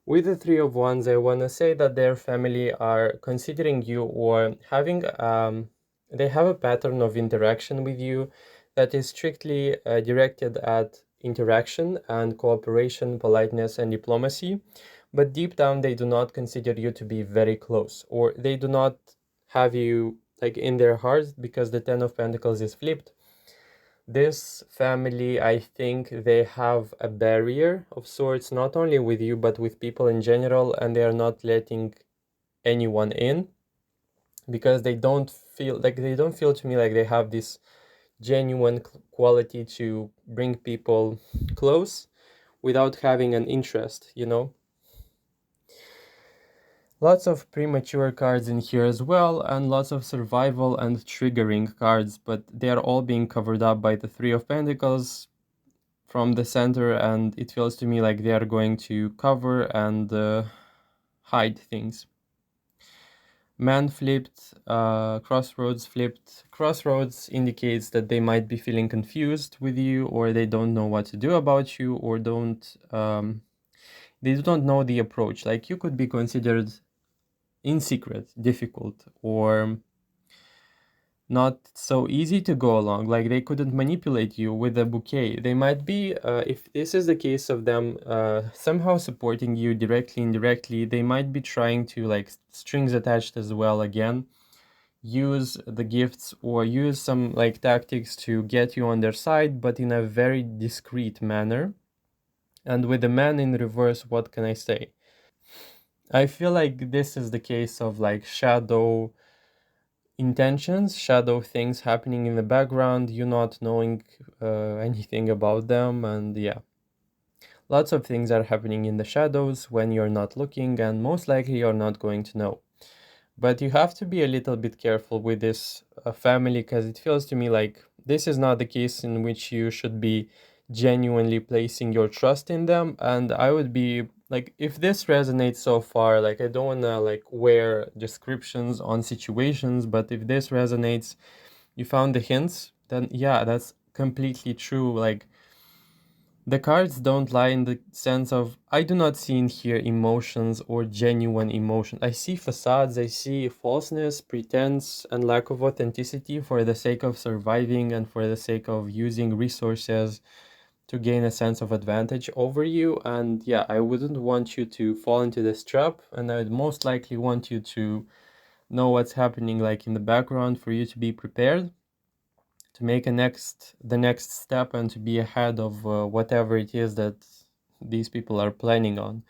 With the Three of Wands, I want to say that their family are considering you or having, they have a pattern of interaction with you that is strictly directed at interaction and cooperation, politeness, and diplomacy. But deep down, they do not consider you to be very close, or they do not have you like in their hearts, because the Ten of Pentacles is flipped. This family, I think they have a barrier of sorts, not only with you, but with people in general, and they are not letting anyone in because they don't feel to me like they have this genuine quality to bring people close without having an interest, you know. Lots of premature cards in here as well, and lots of survival and triggering cards, but they are all being covered up by the Three of Pentacles from the center, and it feels to me like they are going to cover and hide things. Man flipped, crossroads flipped. Crossroads indicates that they might be feeling confused with you, or they don't know what to do about you, or they don't know the approach. Like, you could be considered in secret, difficult, or not so easy to go along. Like, they couldn't manipulate you with a bouquet. They might be, if this is the case of them somehow supporting you directly, indirectly, they might be trying to, like, strings attached as well, again, use the gifts or use some like tactics to get you on their side, but in a very discreet manner. And with the Man in reverse, what can I say? I feel like this is the case of like shadow intentions, shadow things happening in the background, you not knowing anything about them, and yeah. Lots of things are happening in the shadows when you're not looking, and most likely you're not going to know. But you have to be a little bit careful with this family, because it feels to me like this is not the case in which you should be genuinely placing your trust in them. And I would be like, if this resonates so far, like, I don't want to like wear descriptions on situations, but if this resonates, you found the hints, then yeah, that's completely true. Like, the cards don't lie in the sense of, I do not see in here emotions or genuine emotion. I see facades, I see falseness, pretense, and lack of authenticity for the sake of surviving and for the sake of using resources to gain a sense of advantage over you. And yeah, I wouldn't want you to fall into this trap, and I would most likely want you to know what's happening like in the background for you to be prepared to make the next step and to be ahead of whatever it is that these people are planning on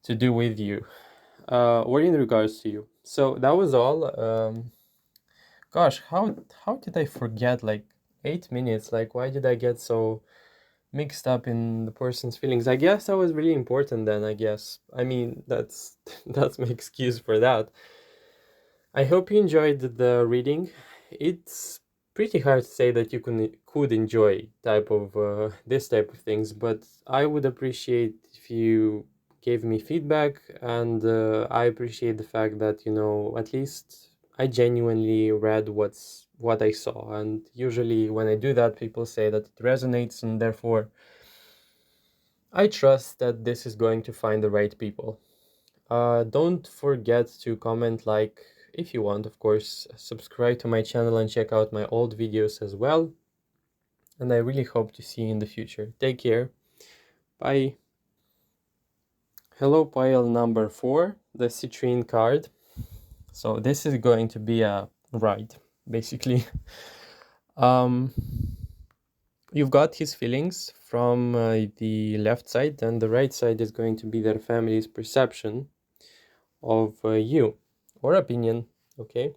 to do with you or in regards to you. So that was all. Gosh, how did I forget like 8 minutes? Like, why did I get so mixed up in the person's feelings? I guess that was really important then, I guess. I mean, that's that's my excuse for that. I hope you enjoyed the reading. It's pretty hard to say that you could enjoy type of this type of things, but I would appreciate if you gave me feedback, and I appreciate the fact that, you know, at least I genuinely read what I saw, and usually when I do that, people say that it resonates, and therefore I trust that this is going to find the right people. Don't forget to comment, like, if you want, of course, subscribe to my channel and check out my old videos as well. And I really hope to see you in the future. Take care. Bye. Hello, pile number 4, the citrine card. So this is going to be a ride, basically. um, you've got his feelings from the left side, and the right side is going to be their family's perception of you or opinion. Okay.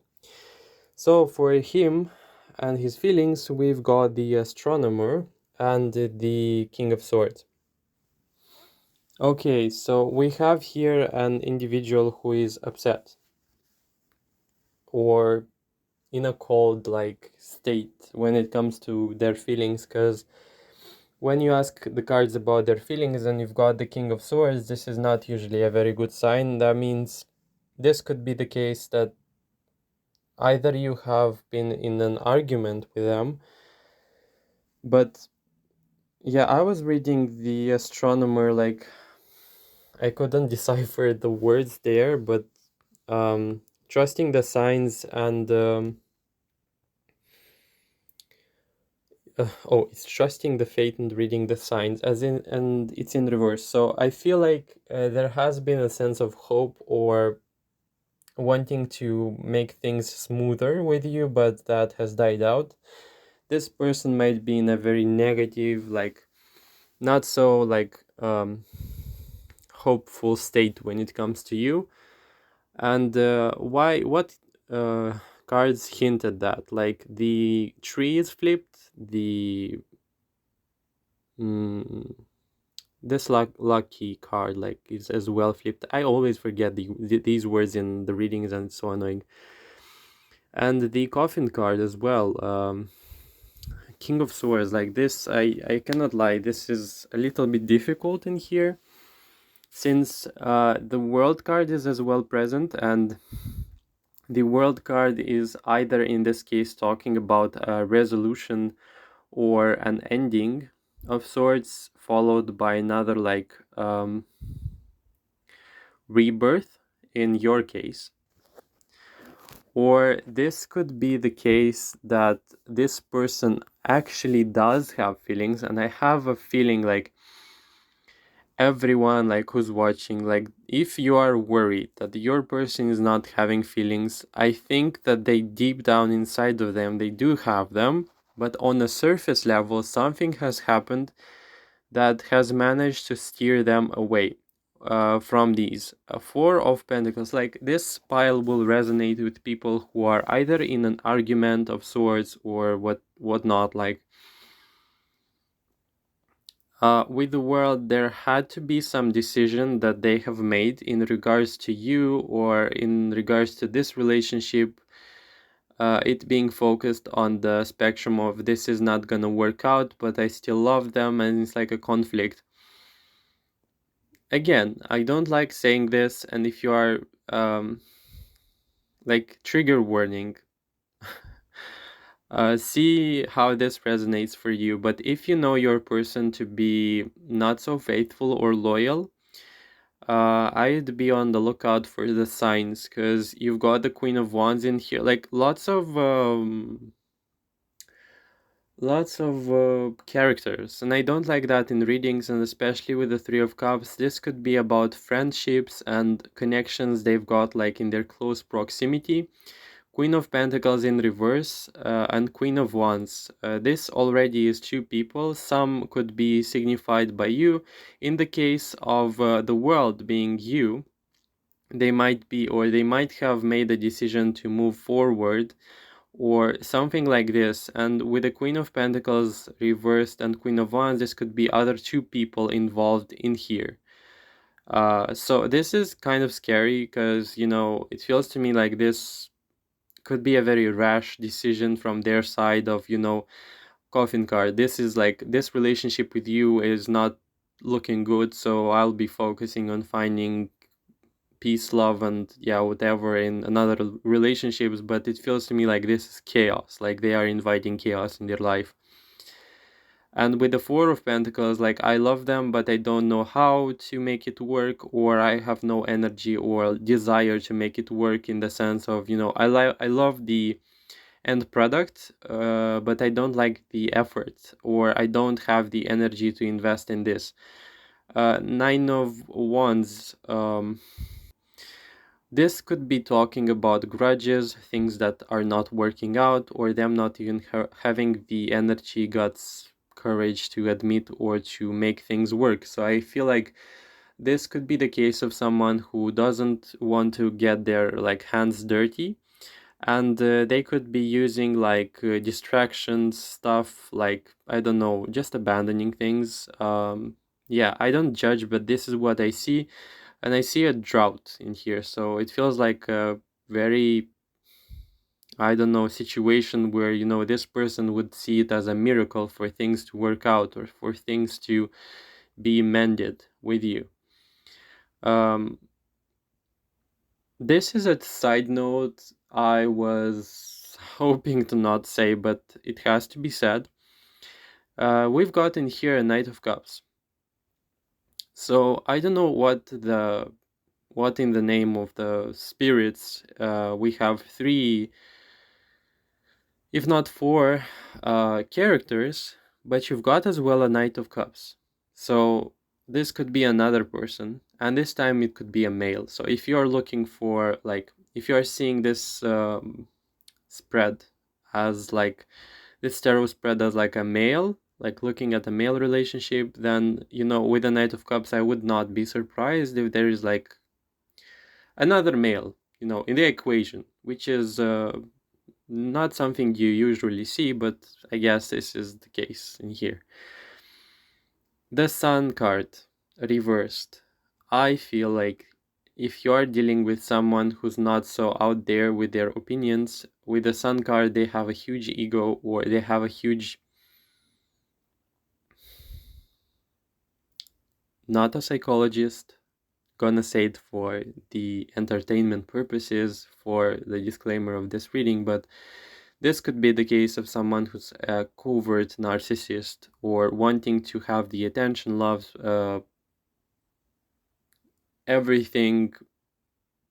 So for him and his feelings, we've got the astronomer and the King of Swords. Okay, so we have here an individual who is upset or in a cold like state when it comes to their feelings, because when you ask the cards about their feelings and you've got the King of Swords, this is not usually a very good sign. That means this could be the case that either you have been in an argument with them, but yeah, I was reading the astronomer, like I couldn't decipher the words there, but trusting the signs and oh, it's trusting the fate and reading the signs, as in, and it's in reverse. So I feel like there has been a sense of hope or wanting to make things smoother with you, but that has died out. This person might be in a very negative, like not so like hopeful state when it comes to you. And what cards hint at that? Like the tree is flipped, mm, this lucky card like is as well flipped. I always forget these words in the readings, and it's so annoying. And the coffin card as well. King of Swords, like this, I cannot lie, this is a little bit difficult in here, since the world card is as well present, and the world card is either in this case talking about a resolution or an ending of sorts, followed by another like rebirth in your case. Or this could be the case that this person actually does have feelings, and I have a feeling like everyone like who's watching, like if you are worried that your person is not having feelings, I think that they deep down inside of them they do have them, but on a surface level something has happened that has managed to steer them away from these. Four of Pentacles, like this pile will resonate with people who are either in an argument of sorts or whatnot, like with the world, there had to be some decision that they have made in regards to you or in regards to this relationship, it being focused on the spectrum of this is not gonna work out, but I still love them, and it's like a conflict. Again, I don't like saying this, and if you are like trigger warning, see how this resonates for you. But if you know your person to be not so faithful or loyal, I'd be on the lookout for the signs, because you've got the Queen of Wands in here, like lots of characters, and I don't like that in readings, and especially with the Three of Cups. This could be about friendships and connections they've got like in their close proximity. Queen of Pentacles in reverse and Queen of Wands. This already is two people. Some could be signified by you. In the case of the world being you, they might be, or they might have made a decision to move forward or something like this. And with the Queen of Pentacles reversed and Queen of Wands, this could be other two people involved in here. So this is kind of scary because, you know, it feels to me like this could be a very rash decision from their side of, you know, coffin card. This is like, this relationship with you is not looking good, so I'll be focusing on finding peace, love, and yeah, whatever in another relationships. But it feels to me like this is chaos, like they are inviting chaos in their life. And with the Four of Pentacles, like I love them, but I don't know how to make it work, or I have no energy or desire to make it work, in the sense of, you know, I love the end product, but I don't like the effort, or I don't have the energy to invest in this. Nine of Wands. This could be talking about grudges, things that are not working out, or them not even having the energy, guts, courage to admit or to make things work. So I feel like this could be the case of someone who doesn't want to get their like hands dirty, and they could be using like distractions, stuff like, I don't know, just abandoning things. Yeah, I don't judge, but this is what I see. And I see a drought in here, so it feels like a very, I don't know, situation where, you know, this person would see it as a miracle for things to work out or for things to be mended with you. Um, this is a side note I was hoping to not say, but it has to be said. We've got in here a Knight of Cups. So I don't know what in the name of the spirits, we have three, if not four, characters, but you've got as well a Knight of Cups. So this could be another person, and this time it could be a male. So if you're looking for, like, if you're seeing this spread as like, this tarot spread as like a male, like looking at a male relationship, then, you know, with the Knight of Cups, I would not be surprised if there is like another male, you know, in the equation, which is not something you usually see, but I guess this is the case in here. The Sun card reversed. I feel like if you are dealing with someone who's not so out there with their opinions, with the Sun card, they have a huge ego, or they have a huge, not a psychologist, gonna say it for the entertainment purposes, for the disclaimer of this reading, but this could be the case of someone who's a covert narcissist, or wanting to have the attention, loves everything,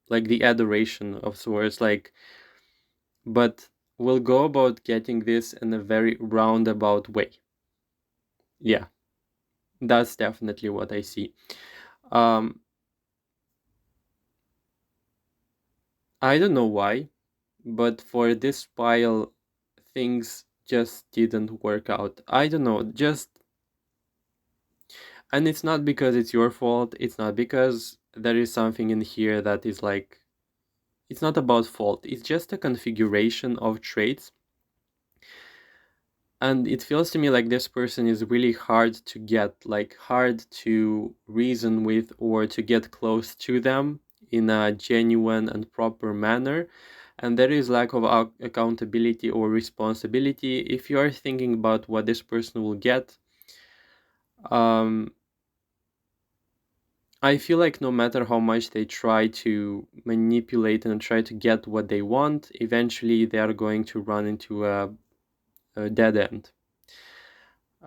like the adoration of sorts, like, but will go about getting this in a very roundabout way. Yeah, that's definitely what I see. I don't know why, but for this pile, things just didn't work out. I don't know, just, and it's not because it's your fault, it's not because there is something in here that is like, it's not about fault, it's just a configuration of traits. And it feels to me like this person is really hard to get, like hard to reason with or to get close to them in a genuine and proper manner. And there is lack of accountability or responsibility. If you are thinking about what this person will get, I feel like no matter how much they try to manipulate and try to get what they want, eventually they are going to run into a dead end.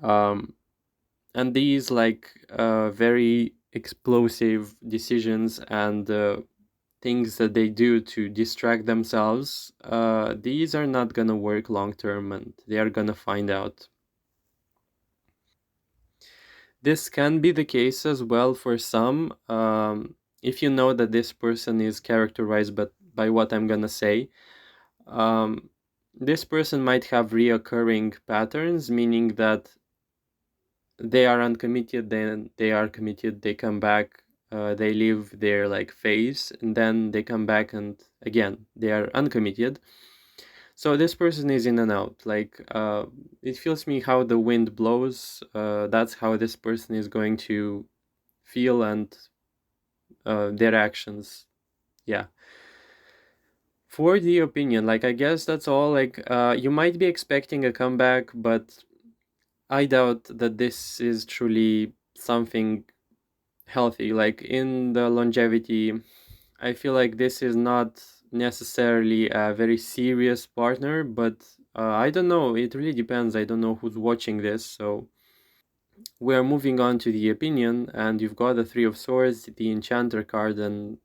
And these like very explosive decisions and things that they do to distract themselves, these are not gonna work long term, and they are gonna find out. This can be the case as well for some. If you know that this person is characterized by what I'm gonna say, this person might have reoccurring patterns, meaning that they are uncommitted, then they are committed, they come back, they leave their like phase, and then they come back and again they are uncommitted. So this person is in and out. Like it feels me how the wind blows. That's how this person is going to feel, and their actions. Yeah. For the opinion, like I guess that's all. Like you might be expecting a comeback, but I doubt that this is truly something healthy. Like in the longevity, I feel like this is not necessarily a very serious partner, but I don't know. It really depends. I don't know who's watching this. So we are moving on to the opinion, and you've got the Three of Swords, the Enchanter card, and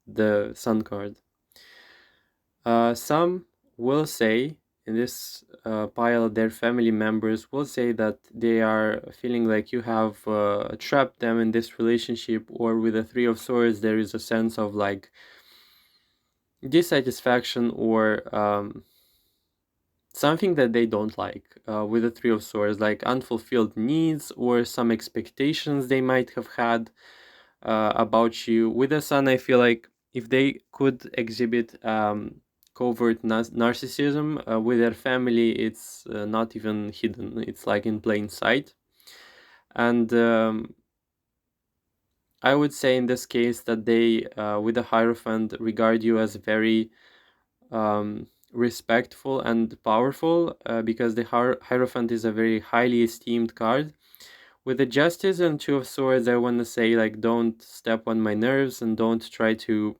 the Sun card. Some will say in this pile, their family members will say that they are feeling like you have trapped them in this relationship, or with the Three of Swords, there is a sense of like dissatisfaction or something that they don't like with the Three of Swords, like unfulfilled needs or some expectations they might have had about you. With the Sun, I feel like if they could exhibit covert narcissism with their family, it's not even hidden, it's like in plain sight. And I would say in this case that they, with the Hierophant, regard you as very respectful and powerful because the Hierophant is a very highly esteemed card. With the Justice and Two of Swords, I want to say, like, don't step on my nerves and don't try to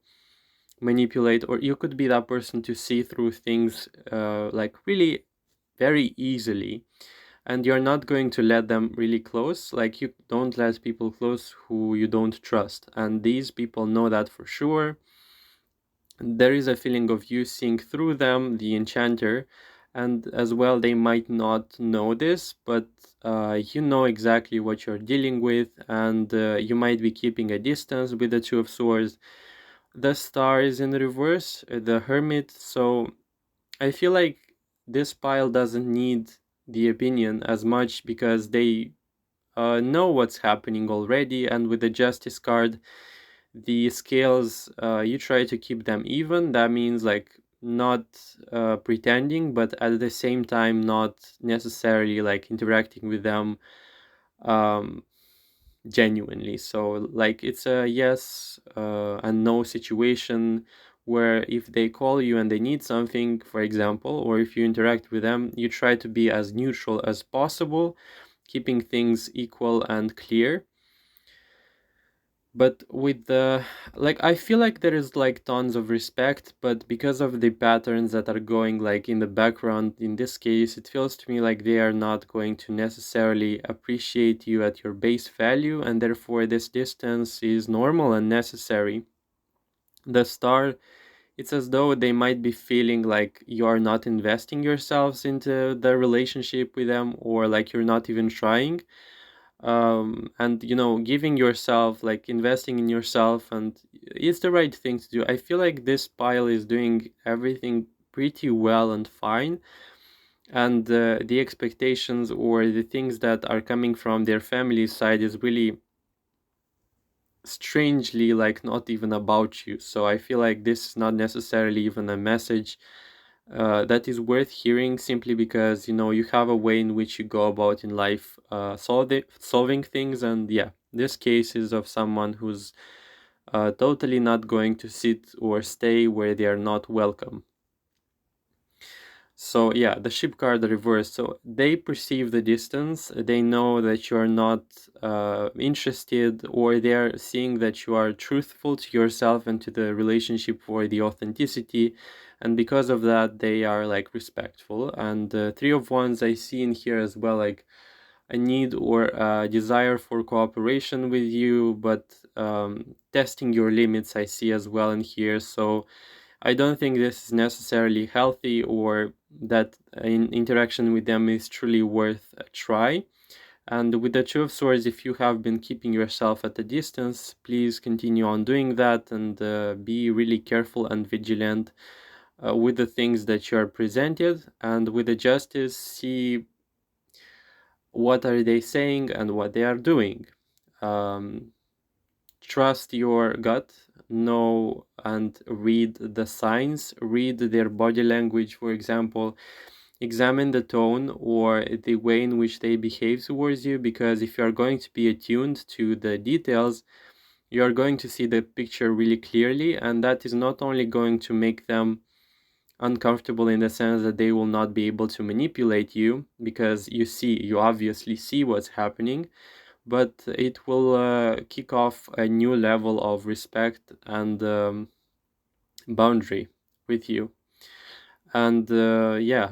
manipulate, or you could be that person to see through things like really very easily, and you're not going to let them really close. Like, you don't let people close who you don't trust, and these people know that for sure. There is a feeling of you seeing through them, the Enchanter, and as well they might not know this, but you know exactly what you're dealing with, and you might be keeping a distance with the Two of Swords. The Star is in reverse, the Hermit, so I feel like this pile doesn't need the opinion as much because they know what's happening already, and with the Justice card, the scales, you try to keep them even. That means like not pretending, but at the same time not necessarily like interacting with them um, genuinely. So like it's a yes and no situation, where if they call you and they need something, for example, or if you interact with them, you try to be as neutral as possible, keeping things equal and clear. But with the, like, I feel like there is like tons of respect, but because of the patterns that are going like in the background in this case, it feels to me like they are not going to necessarily appreciate you at your base value, and therefore this distance is normal and necessary. The Star, it's as though they might be feeling like you are not investing yourselves into the relationship with them, or like you're not even trying, and you know, giving yourself, like investing in yourself, and it's the right thing to do. I feel like this pile is doing everything pretty well and fine, and the expectations or the things that are coming from their family side is really strangely like not even about you. So I feel like this is not necessarily even a message that is worth hearing, simply because you know you have a way in which you go about in life solving things. And yeah, this case is of someone who's totally not going to sit or stay where they are not welcome. So yeah, the ship card reversed. So they perceive the distance. They know that you are not interested, or they are seeing that you are truthful to yourself and to the relationship for the authenticity, and because of that, they are like respectful. And Three of Wands, I see in here as well, like a need or a desire for cooperation with you, but testing your limits, I see as well in here. So I don't think this is necessarily healthy, or that interaction with them is truly worth a try. And with the Two of Swords, if you have been keeping yourself at a distance, please continue on doing that, and be really careful and vigilant with the things that you are presented. And with the Justice, see what are they saying and what they are doing. Um, trust your gut, know and read the signs, read their body language, for example, examine the tone or the way in which they behave towards you, because if you are going to be attuned to the details, you are going to see the picture really clearly, and that is not only going to make them uncomfortable in the sense that they will not be able to manipulate you, because you obviously see what's happening, but it will kick off a new level of respect and boundary with you. And yeah,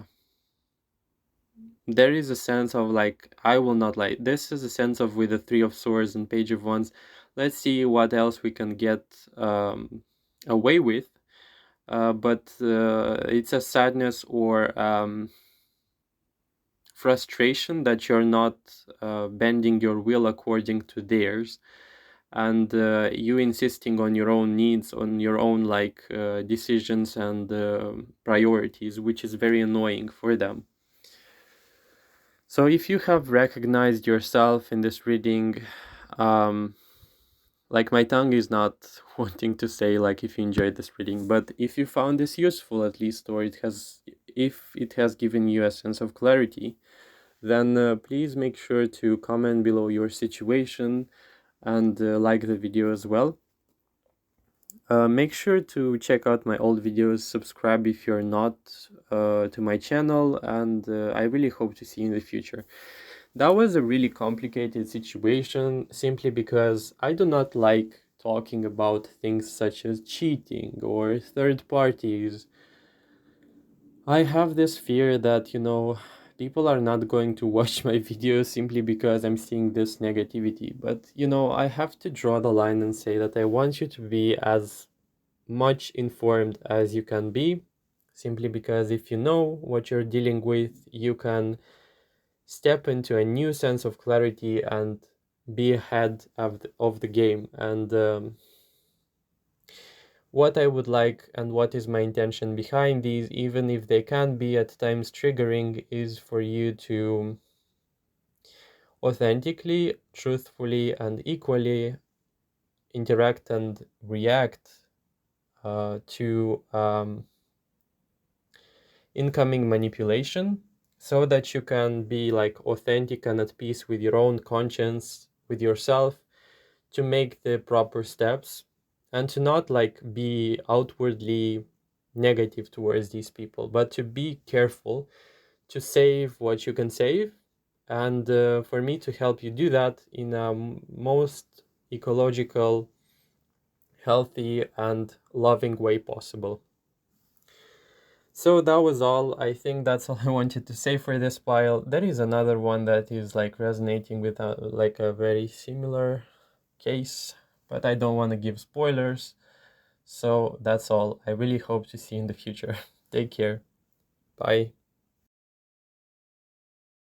there is a sense of like, I will not lie. This is a sense of, with the Three of Swords and Page of Wands, let's see what else we can get away with. But it's a sadness or frustration that you're not bending your will according to theirs, and you insisting on your own needs, on your own like decisions and priorities, which is very annoying for them. So if you have recognized yourself in this reading, like, my tongue is not wanting to say like if you enjoyed this reading, but if you found this useful at least, or if it has given you a sense of clarity, then please make sure to comment below your situation and like the video as well. Make sure to check out my old videos, subscribe if you're not to my channel, and I really hope to see you in the future. That was a really complicated situation, simply because I do not like talking about things such as cheating or third parties. I have this fear that, people are not going to watch my videos simply because I'm seeing this negativity. But, I have to draw the line and say that I want you to be as much informed as you can be, simply because if you know what you're dealing with, you can step into a new sense of clarity and be ahead of the game. And what I would like and what is my intention behind these, even if they can be at times triggering, is for you to authentically, truthfully, and equally interact and react to incoming manipulation, so that you can be like authentic and at peace with your own conscience, with yourself, to make the proper steps and to not like be outwardly negative towards these people, but to be careful to save what you can save, and for me to help you do that in a most ecological, healthy, and loving way possible. So that was all. I think that's all I wanted to say for this pile. There is another one that is like resonating with like a very similar case, but I don't want to give spoilers. So that's all. I really hope to see you in the future. Take care. Bye.